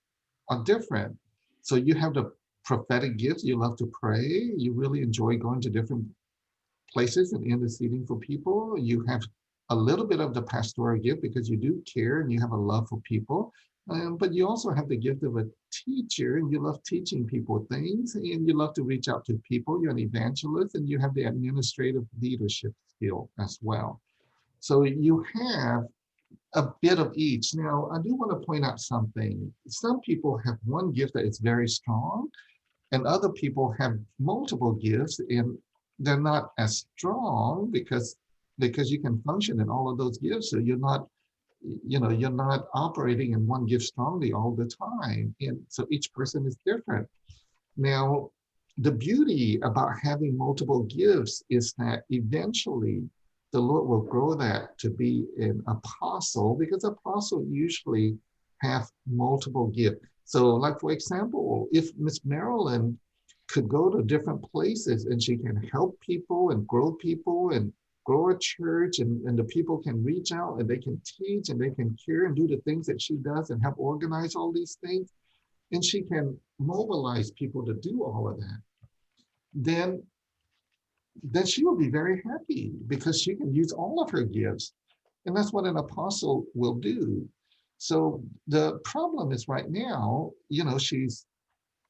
are different. So you have the prophetic gifts, you love to pray, you really enjoy going to different places and interceding for people. You have a little bit of the pastoral gift because you do care and you have a love for people. But you also have the gift of a teacher, and you love teaching people things, and you love to reach out to people. You're an evangelist, and you have the administrative leadership skill as well. So you have a bit of each. Now, I do want to point out something. Some people have one gift that is very strong, and other people have multiple gifts, and they're not as strong because you can function in all of those gifts. So you're not operating in one gift strongly all the time. And so each person is different. Now, the beauty about having multiple gifts is that eventually the Lord will grow that to be an apostle, because apostle usually have multiple gifts. So like, for example, if Miss Marilyn could go to different places and she can help people and grow a church, and the people can reach out and they can teach and they can care and do the things that she does and help organize all these things, and she can mobilize people to do all of that, then she will be very happy, because she can use all of her gifts. And that's what an apostle will do. So the problem is right now, she's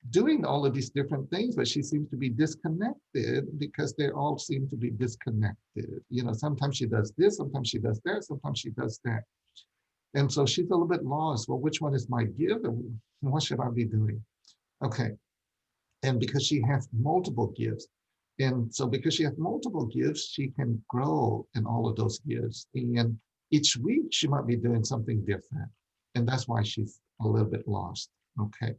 doing all of these different things, but she seems to be disconnected because they all seem to be disconnected. You know, sometimes she does this, sometimes she does that, sometimes she does that. And so she's a little bit lost. Well, which one is my gift and what should I be doing? Okay. And because she has multiple gifts. And so because she has multiple gifts, she can grow in all of those gifts. And each week she might be doing something different. And that's why she's a little bit lost. Okay.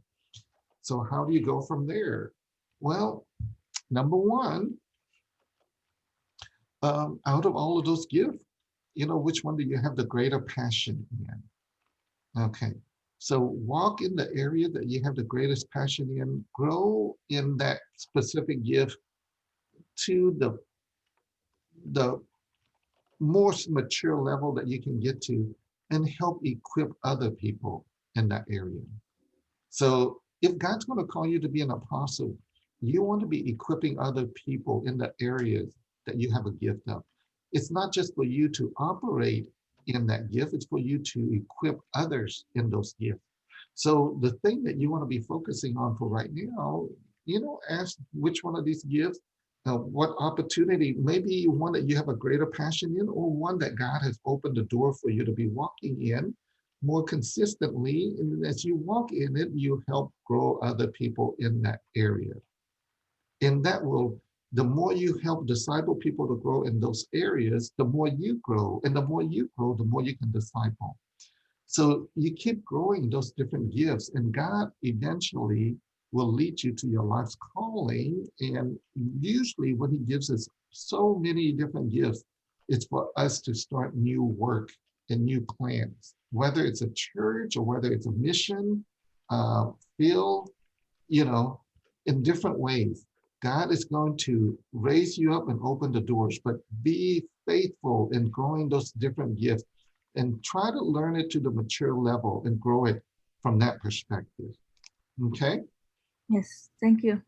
So how do you go from there? Well, number one, out of all of those gifts, you know, which one do you have the greater passion in? Okay. So walk in the area that you have the greatest passion in, grow in that specific gift to the most mature level that you can get to, and help equip other people in that area. So if God's going to call you to be an apostle, you want to be equipping other people in the areas that you have a gift of. It's not just for you to operate in that gift, it's for you to equip others in those gifts. So the thing that you want to be focusing on for right now, you know, ask which one of these gifts, what opportunity, maybe one that you have a greater passion in, or one that God has opened the door for you to be walking in more consistently. And as you walk in it, you help grow other people in that area. And that will, the more you help disciple people to grow in those areas, the more you grow. And the more you grow, the more you can disciple. So you keep growing those different gifts, and God eventually will lead you to your life's calling. And usually when he gives us so many different gifts, it's for us to start new work and new plans, whether it's a church or whether it's a mission field, you know, in different ways. God is going to raise you up and open the doors, but be faithful in growing those different gifts and try to learn it to the mature level and grow it from that perspective. Okay? Yes, thank you.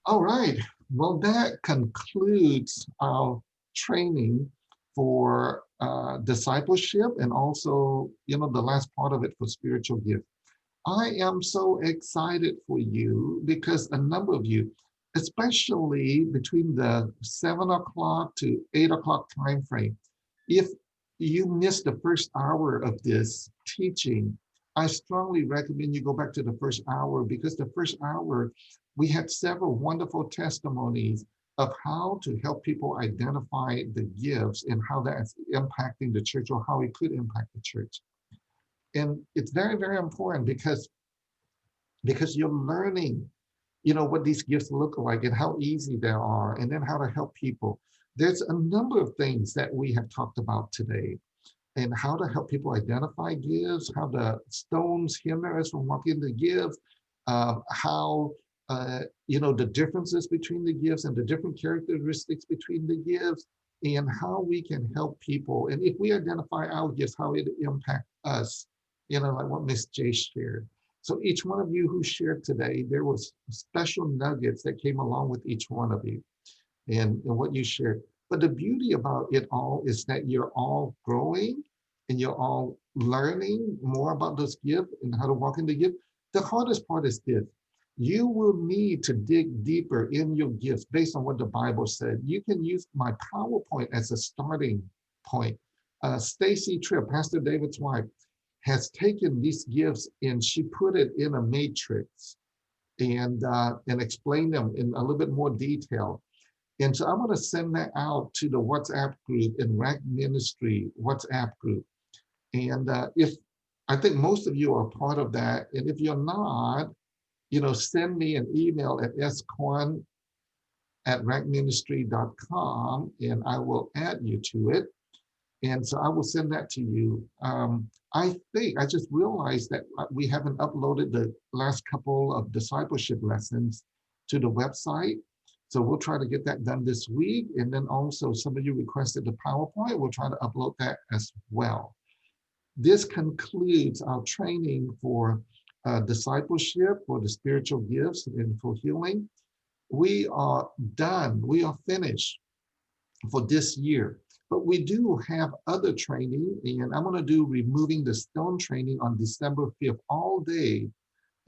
All right. Well, that concludes our training for discipleship, and also, you know, the last part of it for spiritual gifts. I am so excited for you because a number of you, especially between the 7 o'clock to 8 o'clock time frame, if you missed the first hour of this teaching, I strongly recommend you go back to the first hour, because the first hour, we had several wonderful testimonies of how to help people identify the gifts and how that's impacting the church, or how it could impact the church. And it's very, very important because you're learning, you know, what these gifts look like and how easy they are, and then how to help people. There's a number of things that we have talked about today, and how to help people identify gifts, how the stones hinder us from walking the gifts, how, you know, the differences between the gifts and the different characteristics between the gifts, and how we can help people. And if we identify our gifts, how it impacts us, you know, like what Miss J shared. So each one of you who shared today, there was special nuggets that came along with each one of you and what you shared. But the beauty about it all is that you're all growing and you're all learning more about those gifts and how to walk in the gift. The hardest part is this: you will need to dig deeper in your gifts based on what the Bible said. You can use my PowerPoint as a starting point. Stacy Tripp, Pastor David's wife, has taken these gifts and she put it in a matrix and explained them in a little bit more detail. And so I'm going to send that out to the WhatsApp group in RAK Ministry WhatsApp group. And if I think most of you are part of that, and if you're not, you know, send me an email at squan@rakministry.com and I will add you to it. And so I will send that to you. I think I just realized that we haven't uploaded the last couple of discipleship lessons to the website. So we'll try to get that done this week. And then also some of you requested the PowerPoint. We'll try to upload that as well. This concludes our training for discipleship, for the spiritual gifts, and for healing. We are done. We are finished for this year. But we do have other training, and I'm going to do removing the stone training on December 5th all day,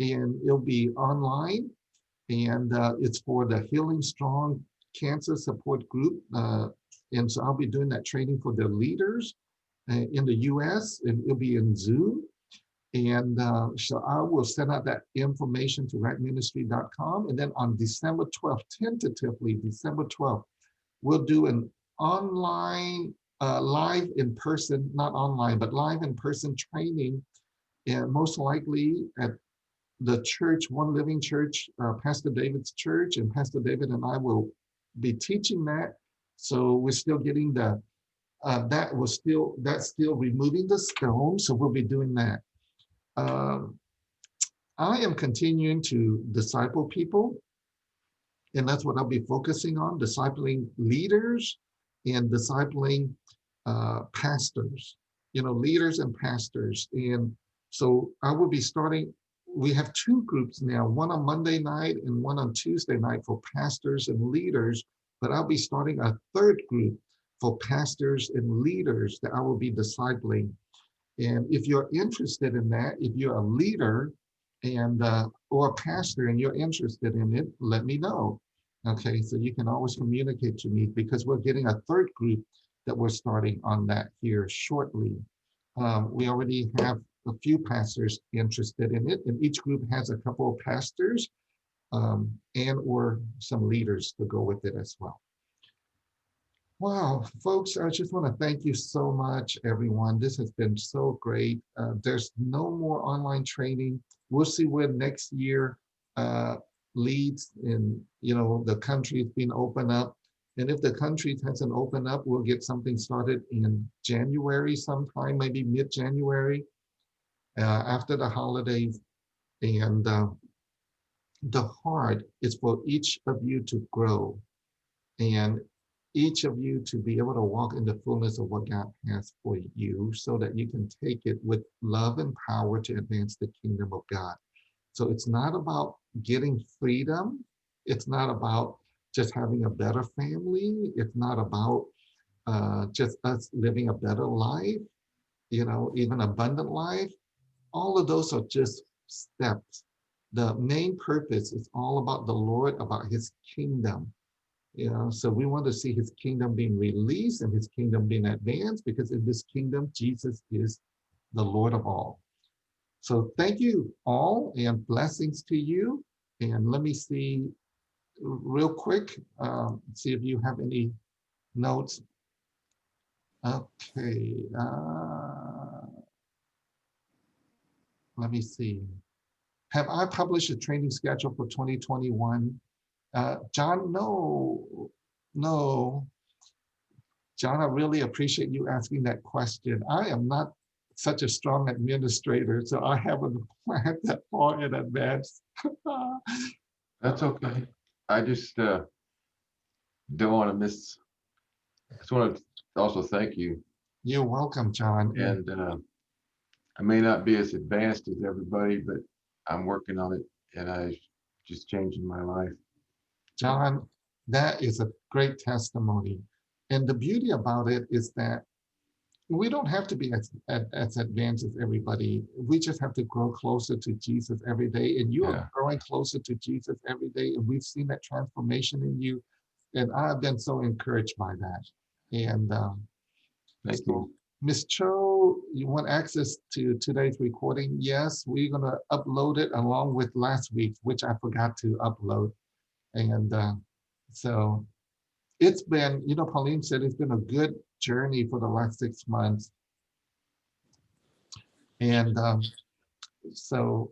and it'll be online. And it's for the Healing Strong Cancer Support Group. And so I'll be doing that training for the leaders in the US, and it'll be in Zoom. And so I will send out that information to rakministry.com. And then on December 12th, tentatively December 12th, we'll do an online, live in person, not online, but live in person training, and most likely at the church, One Living Church, Pastor David's church, and Pastor David and I will be teaching that. So we're still getting the, that's still removing the stone. So we'll be doing that. I am continuing to disciple people, and that's what I'll be focusing on, discipling leaders and discipling pastors, leaders and pastors. And so I will be starting, we have two groups now, one on Monday night and one on Tuesday night for pastors and leaders, but I'll be starting a third group for pastors and leaders that I will be discipling. And if you're interested in that, if you're a leader and or a pastor and you're interested in it, let me know. Okay, so you can always communicate to me, because we're getting a third group that we're starting on that here shortly. We already have a few pastors interested in it, and each group has a couple of pastors and or some leaders to go with it as well. Wow, folks, I just want to thank you so much, everyone. This has been so great. There's no more online training. We'll see where next year leads in, the country being opened up. And if the country hasn't opened up, we'll get something started in January sometime, maybe mid-January, after the holidays. And the heart is for each of you to grow, and each of you to be able to walk in the fullness of what God has for you, so that you can take it with love and power to advance the kingdom of God. So it's not about getting freedom. It's not about just having a better family. It's not about just us living a better life, even abundant life. All of those are just steps. The main purpose is all about the Lord, about his kingdom. So we want to see his kingdom being released and his kingdom being advanced, because in this kingdom, Jesus is the Lord of all. So thank you all, and blessings to you. And let me see real quick, see if you have any notes. Okay. Let me see. Have I published a training schedule for 2021? John, no. John, I really appreciate you asking that question. I am not such a strong administrator, so I haven't planned that far in advance. That's okay. I just don't want to miss. I just want to also thank you. You're welcome, John. And I may not be as advanced as everybody, but I'm working on it, and I just changing my life. John, that is a great testimony. And the beauty about it is that we don't have to be as advanced as everybody. We just have to grow closer to Jesus every day. And you are growing closer to Jesus every day. And we've seen that transformation in you. And I've been so encouraged by that. And thank you. Ms. Cho, you want access to today's recording? Yes, we're going to upload it along with last week's, which I forgot to upload. And so it's been, Pauline said it's been a good journey for the last 6 months. And so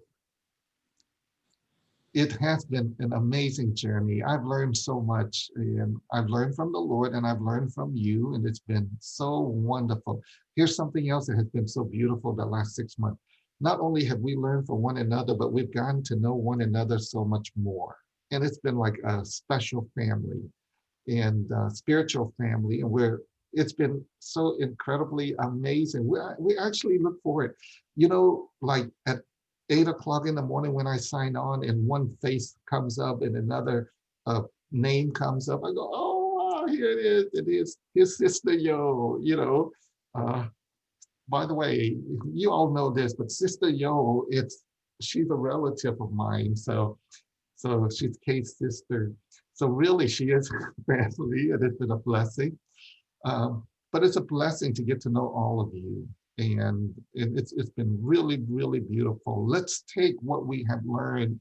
it has been an amazing journey. I've learned so much, and I've learned from the Lord, and I've learned from you, and it's been so wonderful. Here's something else that has been so beautiful the last 6 months. Not only have we learned from one another, but we've gotten to know one another so much more. And it's been like a special family and spiritual family, and it's been so incredibly amazing. We actually look forward, like at 8 o'clock in the morning when I sign on and one face comes up and another name comes up, I go, oh, wow, here it is. It is his sister Yo, by the way, you all know this, but Sister Yo, she's a relative of mine. So So she's Kate's sister. So really, she is family, and it's been a blessing. But it's a blessing to get to know all of you. And it's been really, really beautiful. Let's take what we have learned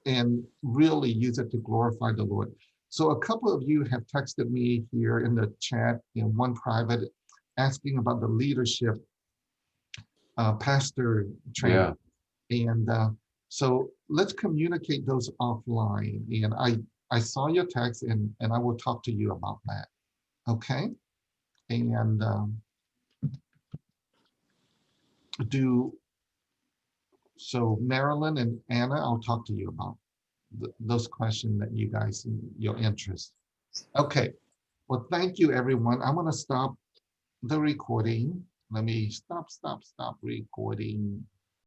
and really use it to glorify the Lord. So a couple of you have texted me here in the chat, in one private, asking about the leadership pastor training. And so let's communicate those offline. And I saw your text, and I will talk to you about that. Okay? And so Marilyn and Anna, I'll talk to you about those questions that you guys, your interest. Okay. Well, thank you, everyone. I'm going to stop the recording. Let me stop recording.